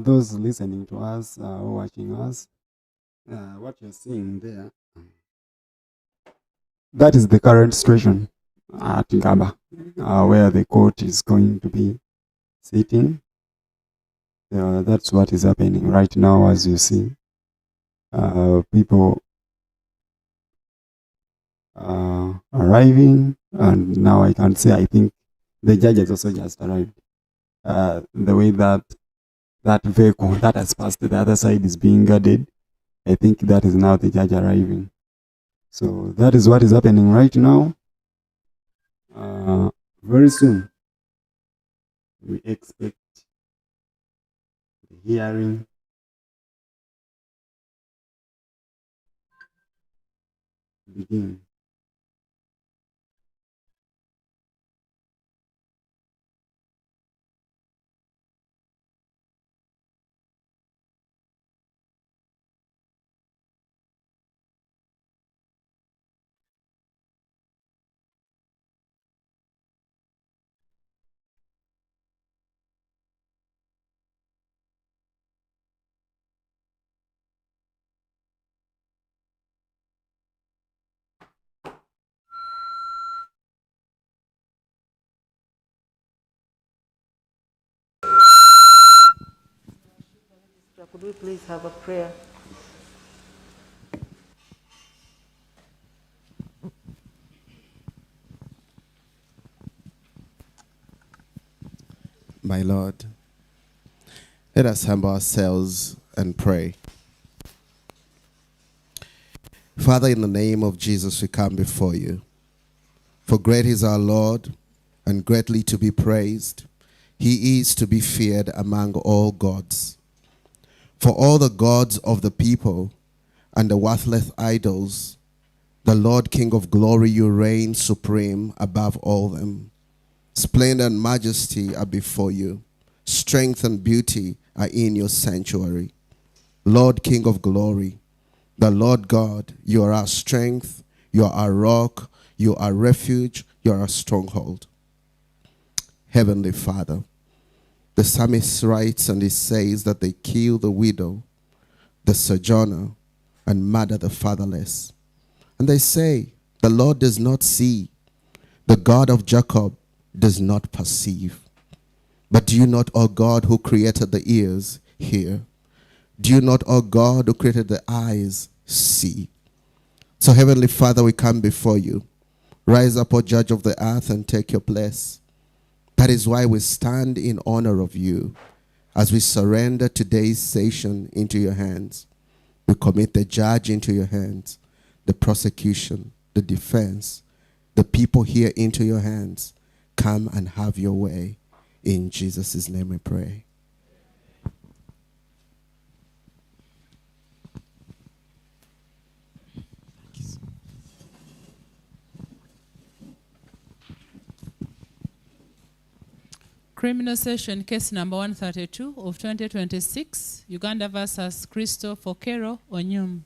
Those listening to us or watching us, what you're seeing there, that is the current situation at Ngaba, where the court is going to be sitting. That's what is happening right now, as you see. People arriving, and now I can say I think the judge has also just arrived. The way that vehicle that has passed to the other side is being guarded, I think that is now the judge arriving. So that is what is happening right now. Very soon, we expect the hearing to begin. Could we please have a prayer? My Lord, let us humble ourselves and pray. Father, in the name of Jesus, we come before you. For great is our Lord, and greatly to be praised. He is to be feared among all gods. For all the gods of the people and the worthless idols, the Lord King of glory, you reign supreme above all them. Splendor and majesty are before you. Strength and beauty are in your sanctuary. Lord King of glory, the Lord God, you are our strength, you are our rock, you are refuge, you are our stronghold. Heavenly Father, the psalmist writes and he says that they kill the widow, the sojourner, and murder the fatherless. And they say, the Lord does not see, the God of Jacob does not perceive. But do you not, O God, who created the ears, hear? Do you not, O God, who created the eyes, see? So, Heavenly Father, we come before you. Rise up, O Judge of the earth, and take your place. That is why we stand in honor of you. As we surrender today's session into your hands, we commit the judge into your hands, the prosecution, the defense, the people here into your hands. Come and have your way. In Jesus' name we pray. Criminal Session Case number 132 of 2026, Uganda versus Okello, Onyum.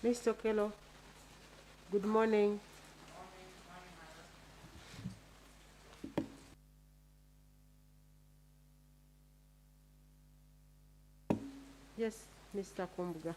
Mr. Okello, good morning. Yes, Mr. Kumbuga.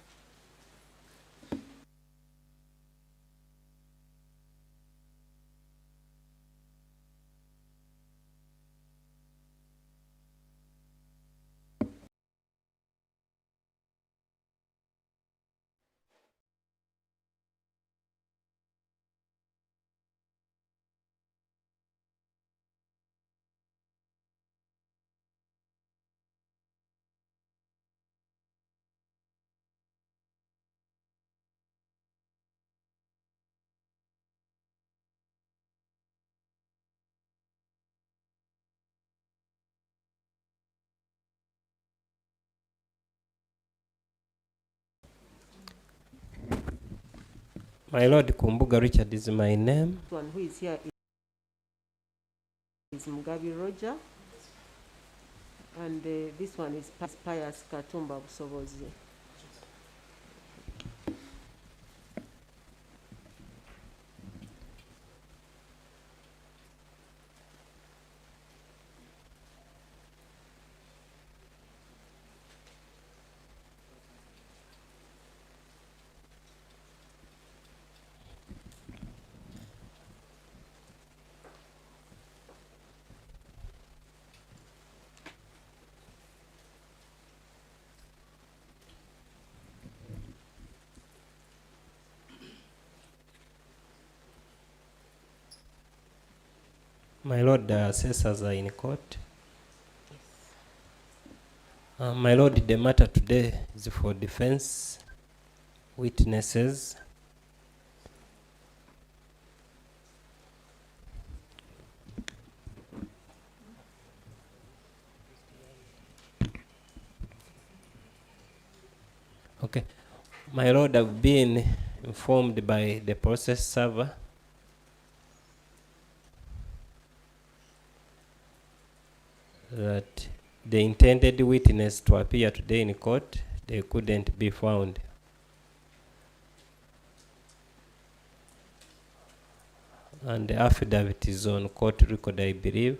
My Lord, Kumbuga Richard is my name. One who is here is Mugabi Roger. And this one is Pius Katumba Busobozi. My Lord, the assessors are in court. My Lord, the matter today is for defense witnesses. Okay. My Lord, I've been informed by the process server that the intended witness to appear today in court, they couldn't be found. And the affidavit is on court record, I believe.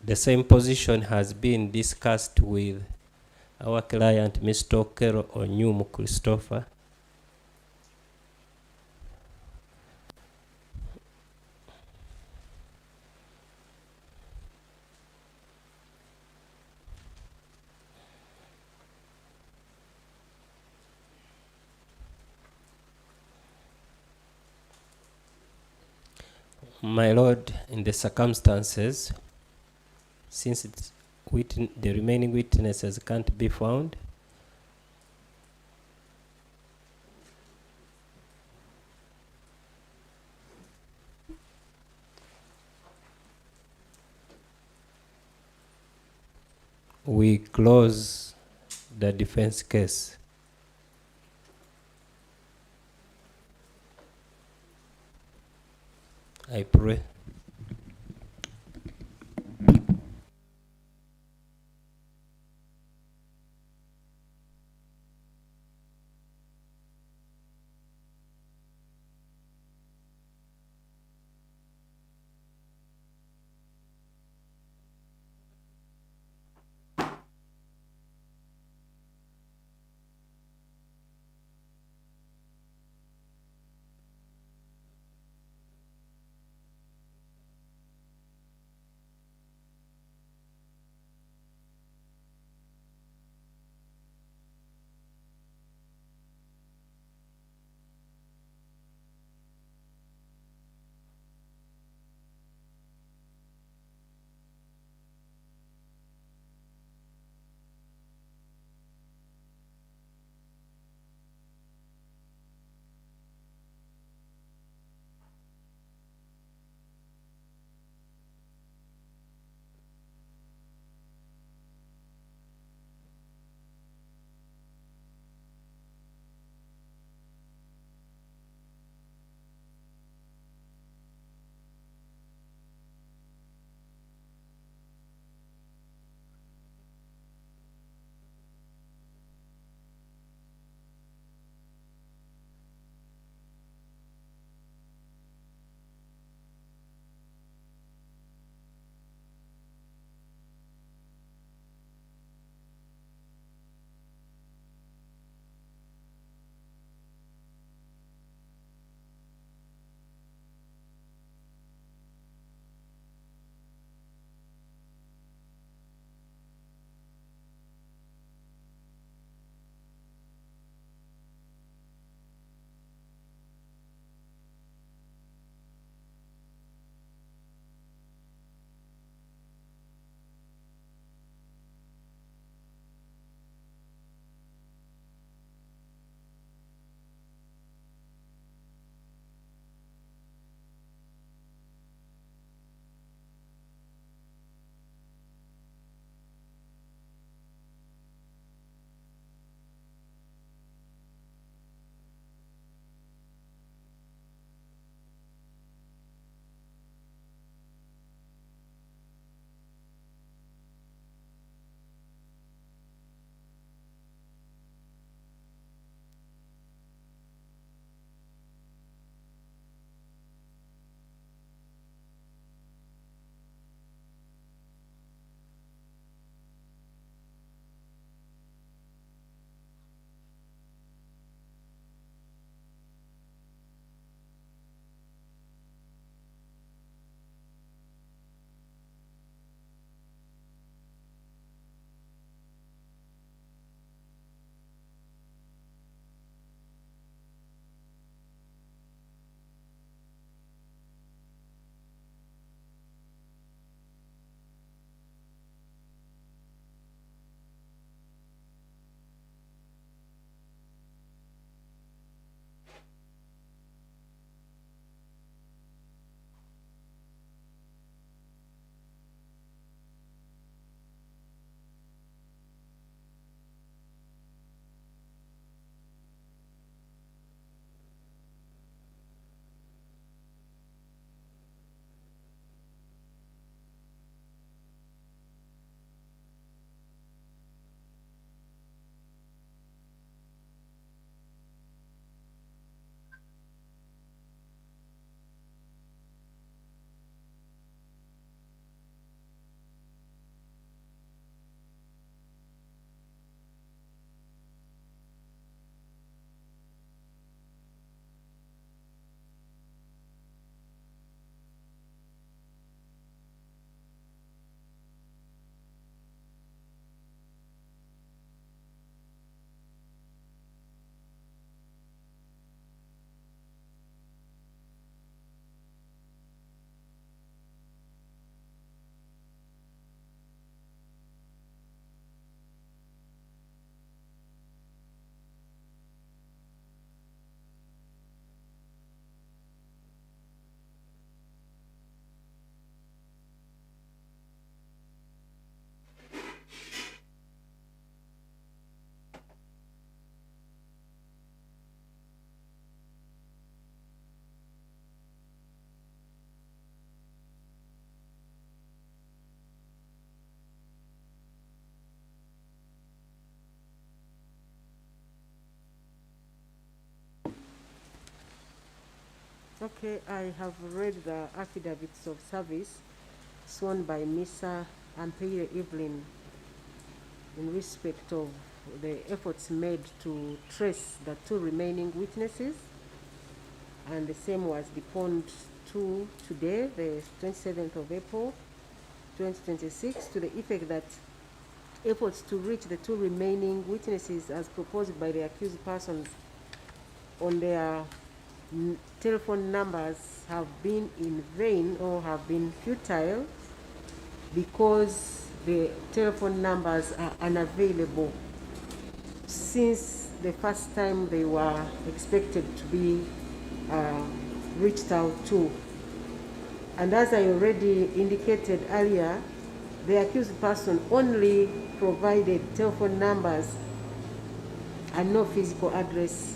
The same position has been discussed with our client, Mr. Okello Onyum Christopher. My Lord, in the circumstances, since the remaining witnesses can't be found, we close the defense case. I pray. Okay, I have read the affidavits of service sworn by Mr. Ampere Evelyn in respect of the efforts made to trace the two remaining witnesses, and the same was deponed to today, the 27th of April 2026, to the effect that efforts to reach the two remaining witnesses as proposed by the accused persons on their telephone numbers have been in vain or have been futile because the telephone numbers are unavailable since the first time they were expected to be reached out to. And as I already indicated earlier, the accused person only provided telephone numbers and no physical address.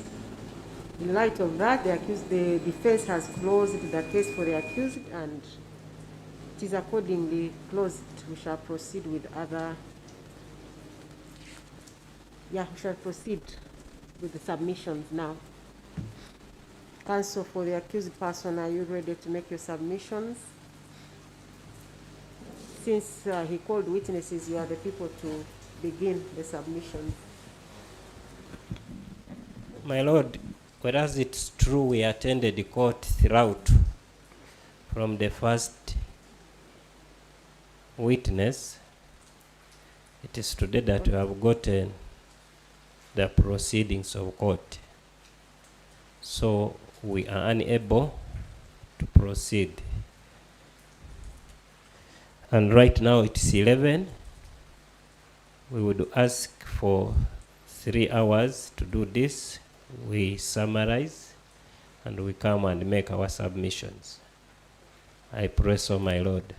In light of that, the defense has closed the case for the accused, and it is accordingly closed. We shall proceed with other. We shall proceed with the submissions now. Counsel for the accused person, are you ready to make your submissions? Since he called witnesses, you are the people to begin the submissions. My Lord, whereas it's true we attended the court throughout from the first witness, it is today that we have gotten the proceedings of court. So we are unable to proceed. And right now it's 11. We would ask for 3 hours to do this. We summarize and we come and make our submissions. I pray so, my Lord.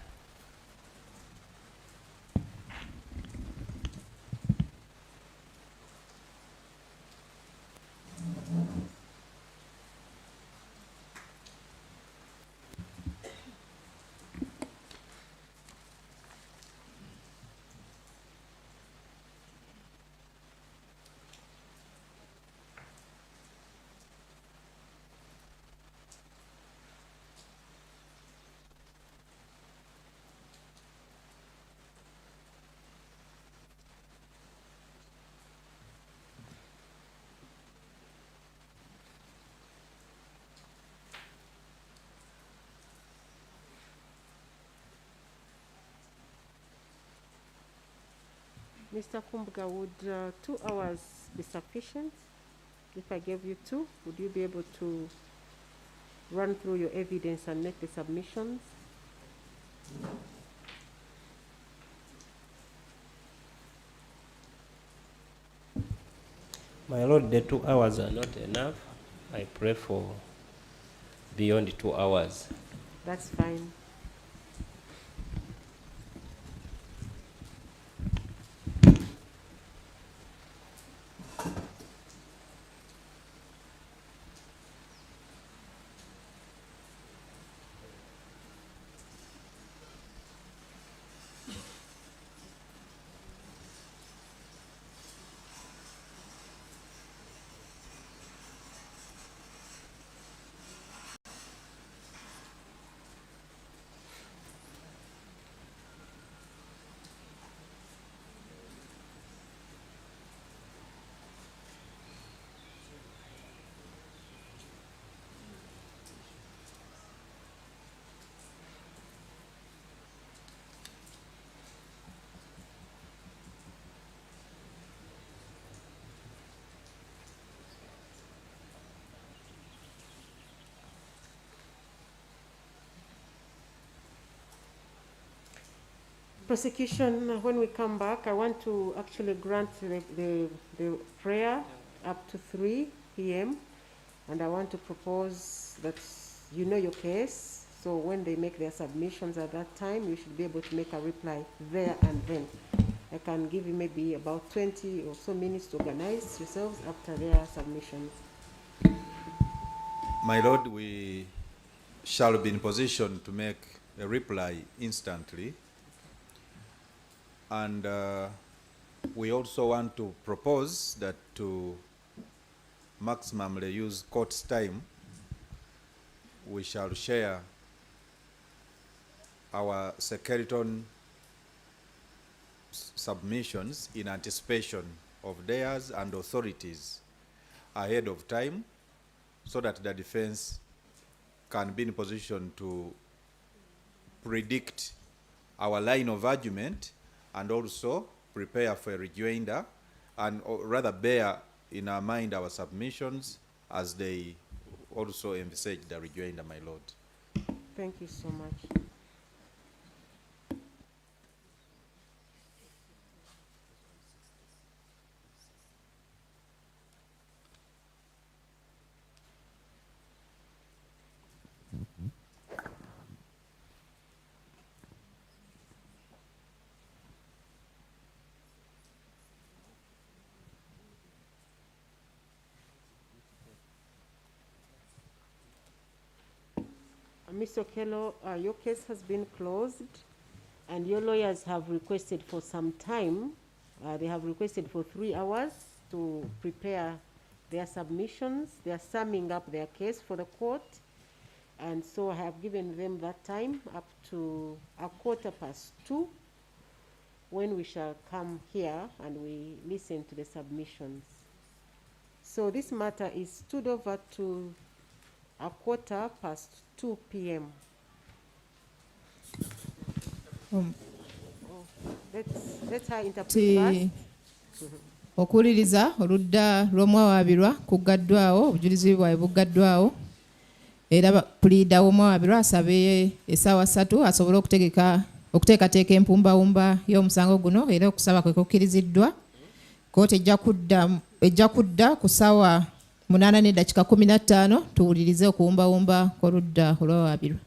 Mr. Kumbuga, would 2 hours be sufficient? If I gave you 2, would you be able to run through your evidence and make the submissions? My Lord, the 2 hours are not enough. I pray for beyond 2 hours. That's fine. Prosecution, when we come back, I want to actually grant the prayer up to 3 p.m. and I want to propose that you know your case, so when they make their submissions at that time, you should be able to make a reply there and then. I can give you maybe about 20 or so minutes to organize yourselves after their submissions. My Lord, we shall be in position to make a reply instantly. And we also want to propose that to maximally use court's time, we shall share our skeleton submissions in anticipation of theirs and authorities ahead of time, so that the defense can be in position to predict our line of argument and also prepare for a rejoinder, and rather bear in our mind our submissions as they also envisage the rejoinder, my Lord. Thank you so much. Ms. Okello, your case has been closed, and your lawyers have requested for some time. They have requested for 3 hours to prepare their submissions. They are summing up their case for the court, and so I have given them that time up to 2:15, when we shall come here and we listen to the submissions. So this matter is stood over to 2:15 p.m. Let's interpret first. Okuwuliriza oludda lw'omwawaabirwa kuggaddwawo, obujulizi bwabwe buggaddwawo, era puliida w'omwawaabirwa asabe essaawa 3 asobole okuteekateeka empumbawumba y'omusango guno, era okusaba kwe kukkiriziddwa. Kooti ejja kudda ku ssaawa 8:15 tuwulirize okuwumbawumba kw'oludda olwawaabirwa.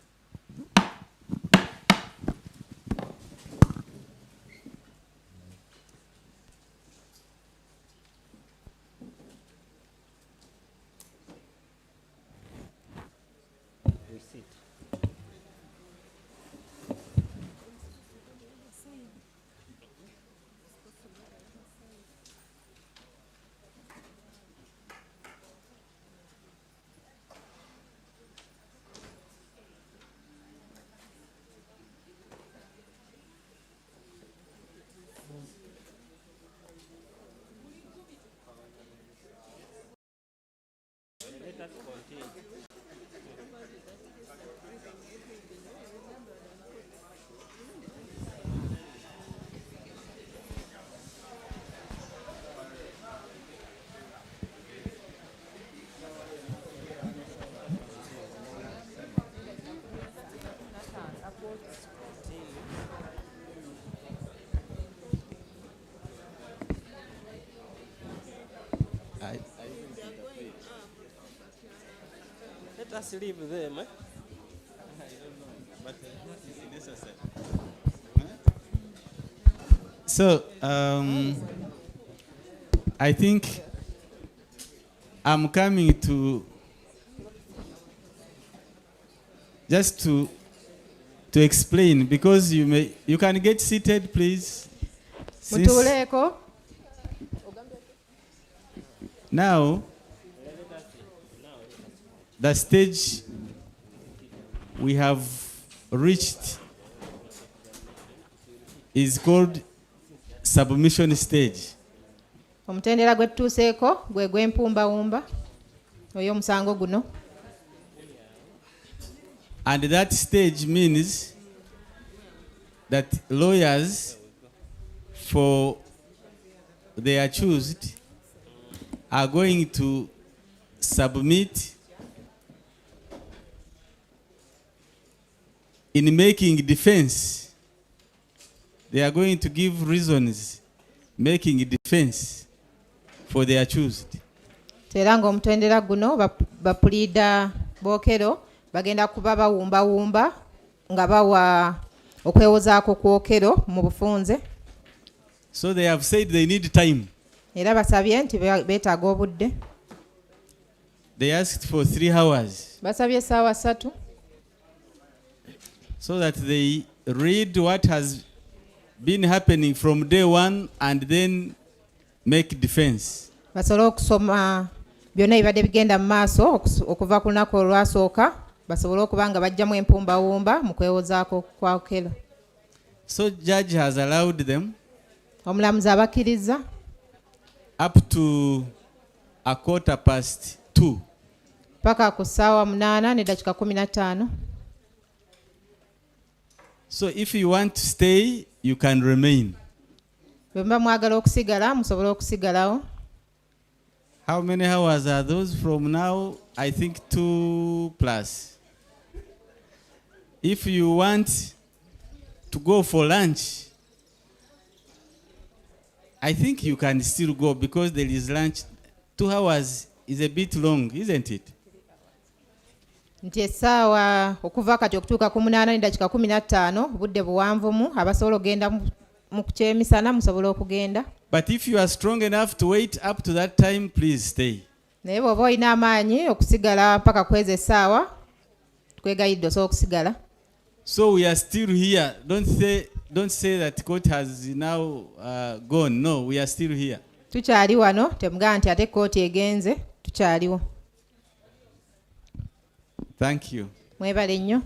Let us leave them. I don't know, but it's necessary. So, I think I'm coming to just to explain, because you can get seated, please. Now, the stage we have reached is called submission stage. Omutendera gwe tutuuseeko gwe gw'empumbawumba ey'omusango guno. And that stage means that lawyers for the accused are going to submit in making defense. They are going to give reasons making defense for the accused. Era ng'omutendera guno bapuliida Okello bagenda kuba bawumbawumba nga bawa okwewozaako ku Okello mu bufunze. So they have said they need time. Era basabye nti beetaaga obudde. They asked for 3 hours. Basabye essaawa 3. So that they read what has been happening from day 1 and then make defense. Basobola okusoma byonna ebibadde bigenda mu maaso okuva ku lunaku olwasooka basobole okuba nga bajjamu empumbawumba mu kwewozaako kwa Okello. So judge has allowed them Omulamuzi abakkiriza up to 2:15. paka ku ssaawa 8:15. So if you want to stay, you can remain. Bwe muba mwagala okusigala musobole okusigalawo. How many hours are those from now? I think 2+. If you want to go for lunch, I think you can still go because there is lunch. 2 hours is a bit long, isn't it? Nti essaawa okuva kati okutuuka ku 8:15 budde buwanvumu abasobola okugenda mu kyemisana musobola okugenda. But if you are strong enough to wait up to that time, please stay. Naye bw'oba olina amaanyi okusigala mpaka kweza essaawa twegayidde osobola okusigala. So we are still here. Don't say that court has now gone. No, we are still here. Tukyali wano, temugamba nti ate kooti egenze, tukyaliwo. Thank you. Mwebale nnyo.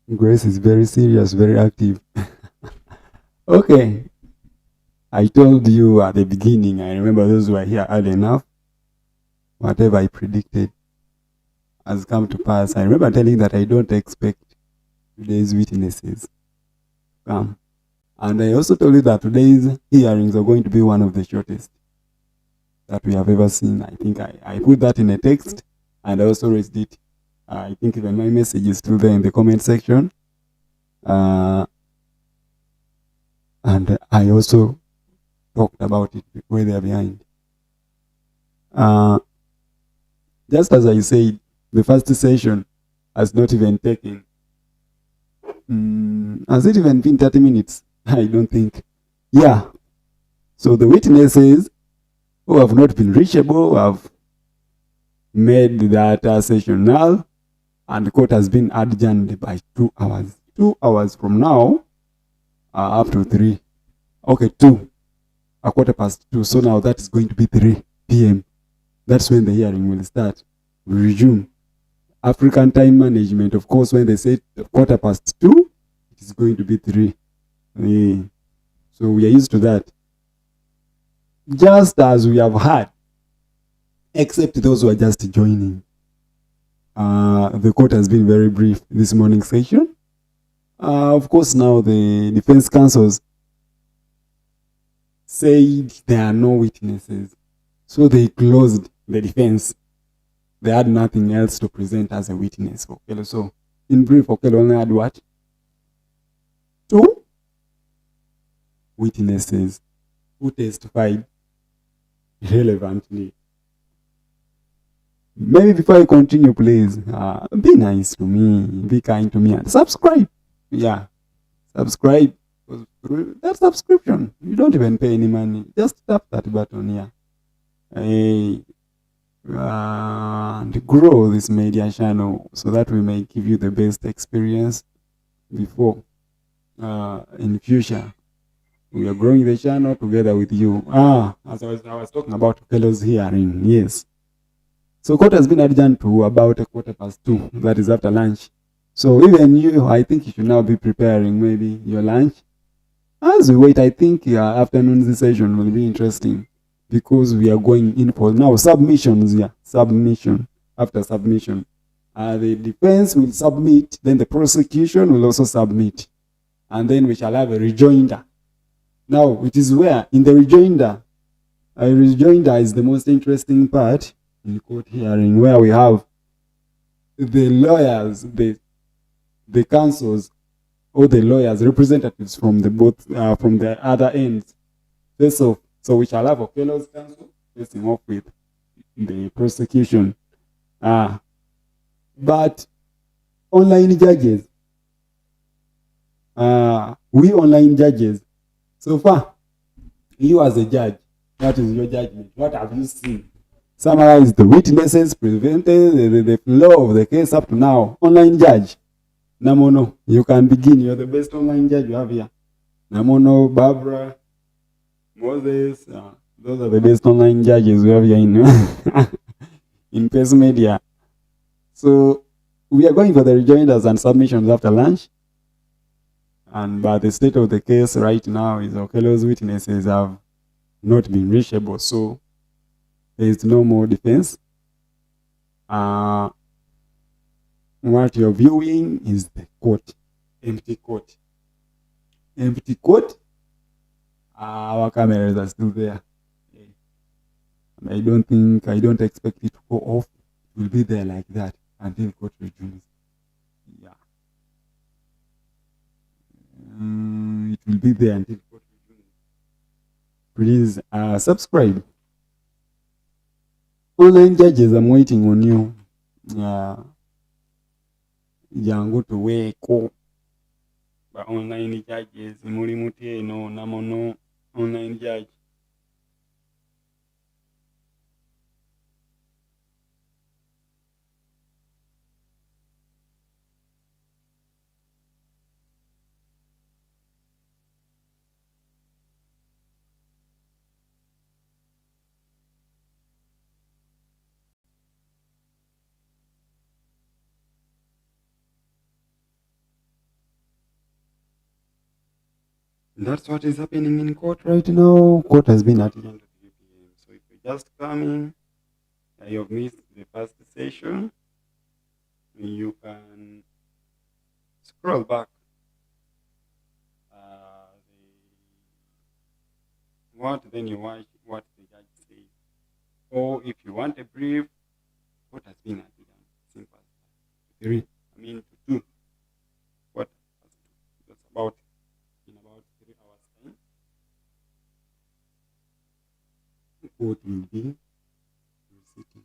Grace is very serious, very active. Okay. I told you at the beginning, I remember those who were here early enough, whatever I predicted has come to pass. I remember telling that I don't expect today's witnesses to come. And I also told you that today's hearings are going to be one of the shortest that we have ever seen. I think I put that in a text and I also raised it. I think even my message is still there in the comment section. And I also talked about it way there behind. Just as I said, the first session has not even taken. Has it even been 30 minutes? I don't think. Yeah. So the witnesses who have not been reachable have made that session null, and the court has been adjourned by 2 hours. 2 hours from now, up to 3. Okay, 2. 2:15. So now that is going to be 3 p.m. That's when the hearing will start. We'll resume. African time management, of course, when they say 2:15, it is going to be 3. So we are used to that. Just as we have had, except those who are just joining. The court has been very brief this morning session. Of course, now the defense counsels said there are no witnesses. So they closed the defense. They had nothing else to present as a witness for Okello. So in brief, Okello only had what? 2 witnesses who testified relevantly. Maybe before I continue, please, be nice to me, be kind to me, and subscribe. Yeah, subscribe. That subscription, you don't even pay any money. Just tap that button here. And grow this media channel so that we may give you the best experience before in future. We are growing the channel together with you. As I was talking about Okello's hearing, yes. So court has been adjourned to about 2:15. That is after lunch. So even you, I think you should now be preparing maybe your lunch. As we wait, I think afternoon's session will be interesting because we are going in for now submissions. Yeah, submission after submission. The defense will submit, then the prosecution will also submit, and then we shall have a rejoinder. Now, it is where in the rejoinder, a rejoinder is the most interesting part in court hearing, where we have the lawyers, the counsels, or the lawyers, representatives from the both from the other ends. So we shall have Okello's counsel facing off with the prosecution. But online judges, we online judges, so far, you as a judge, what is your judgment? What have you seen? Summarize the witnesses presented, the flow of the case up to now. Online judge, Namono, you can begin. You're the best online judge you have here. Namono, Barbara, Moses, those are the best online judges we have here in Pace Media. So we are going for the rejoinders and submissions after lunch. And but the state of the case right now is Okello's witnesses have not been reachable, so there is no more defense. What you're viewing is the court, empty court. Empty court. Our cameras are still there. I don't expect it to go off. It will be there like that until court resumes. Yeah. It will be there until court resumes. Please subscribe. Online judges, I'm waiting on you. Jango to weko. But online judges, Murimute, no, Namono, online judge. That's what is happening in court right now. Court has been at 11 p.m. So if you just come in, you've missed the first session, you can scroll back. Then you watch what the judge said. Or if you want a brief, court has been at 11. Simple. 3. To 2. What? That's about. Court will be sitting.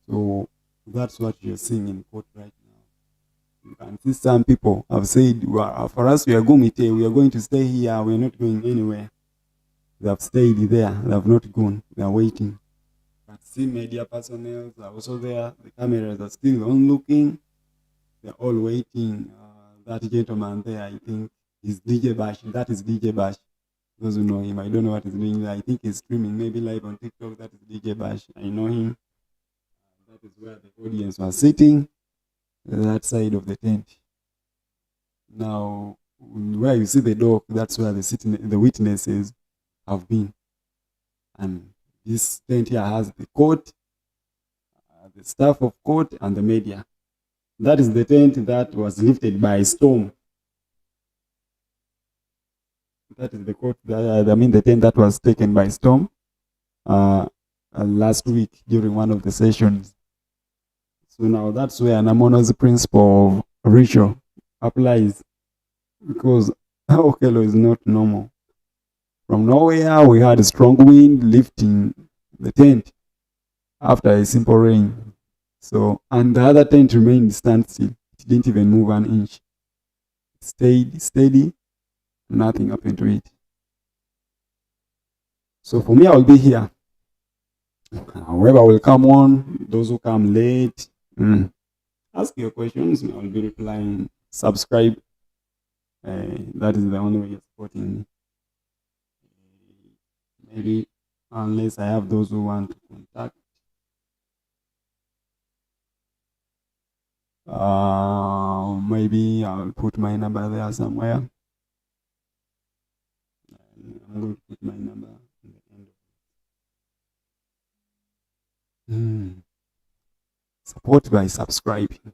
So that's what you're seeing in court right now. You can see some people have said, well, for us, we are going to stay here. We are not going anywhere. They have stayed there. They have not gone. They are waiting. But see, media personnel are also there. The cameras are still on looking. They're all waiting. That gentleman there, I think, is DJ Bash. That is DJ Bash. Those who know him, I don't know what he's doing there. I think he's streaming, maybe live on TikTok. That is DJ Bash. I know him. That is where the audience was sitting, that side of the tent. Now, where you see the dock, that's where the witnesses have been. And this tent here has the court, the staff of court, and the media. That is the tent that was lifted by storm. That is the court, the tent that was taken by storm last week during one of the sessions. So now that's where Namono's principle of ritual applies, because Okello is not normal. From nowhere, we had a strong wind lifting the tent after a simple rain. So, and the other tent remained standstill. It didn't even move an inch. It stayed steady. Nothing happened to it. So for me, I will be here. Whoever will come on, those who come late, ask your questions. I will be replying. Subscribe. That is the only way you're supporting me. Maybe unless I have those who want to contact. Maybe I'll put my number there somewhere. I'm going to put my number in the end of it. Support by subscribing.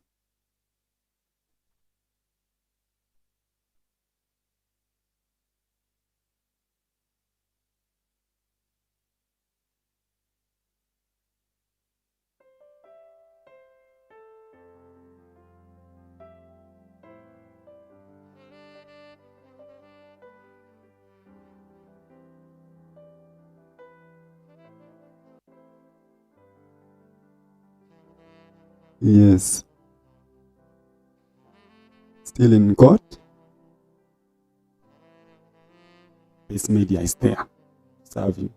Yes. Still in court. This media is there. Serve you.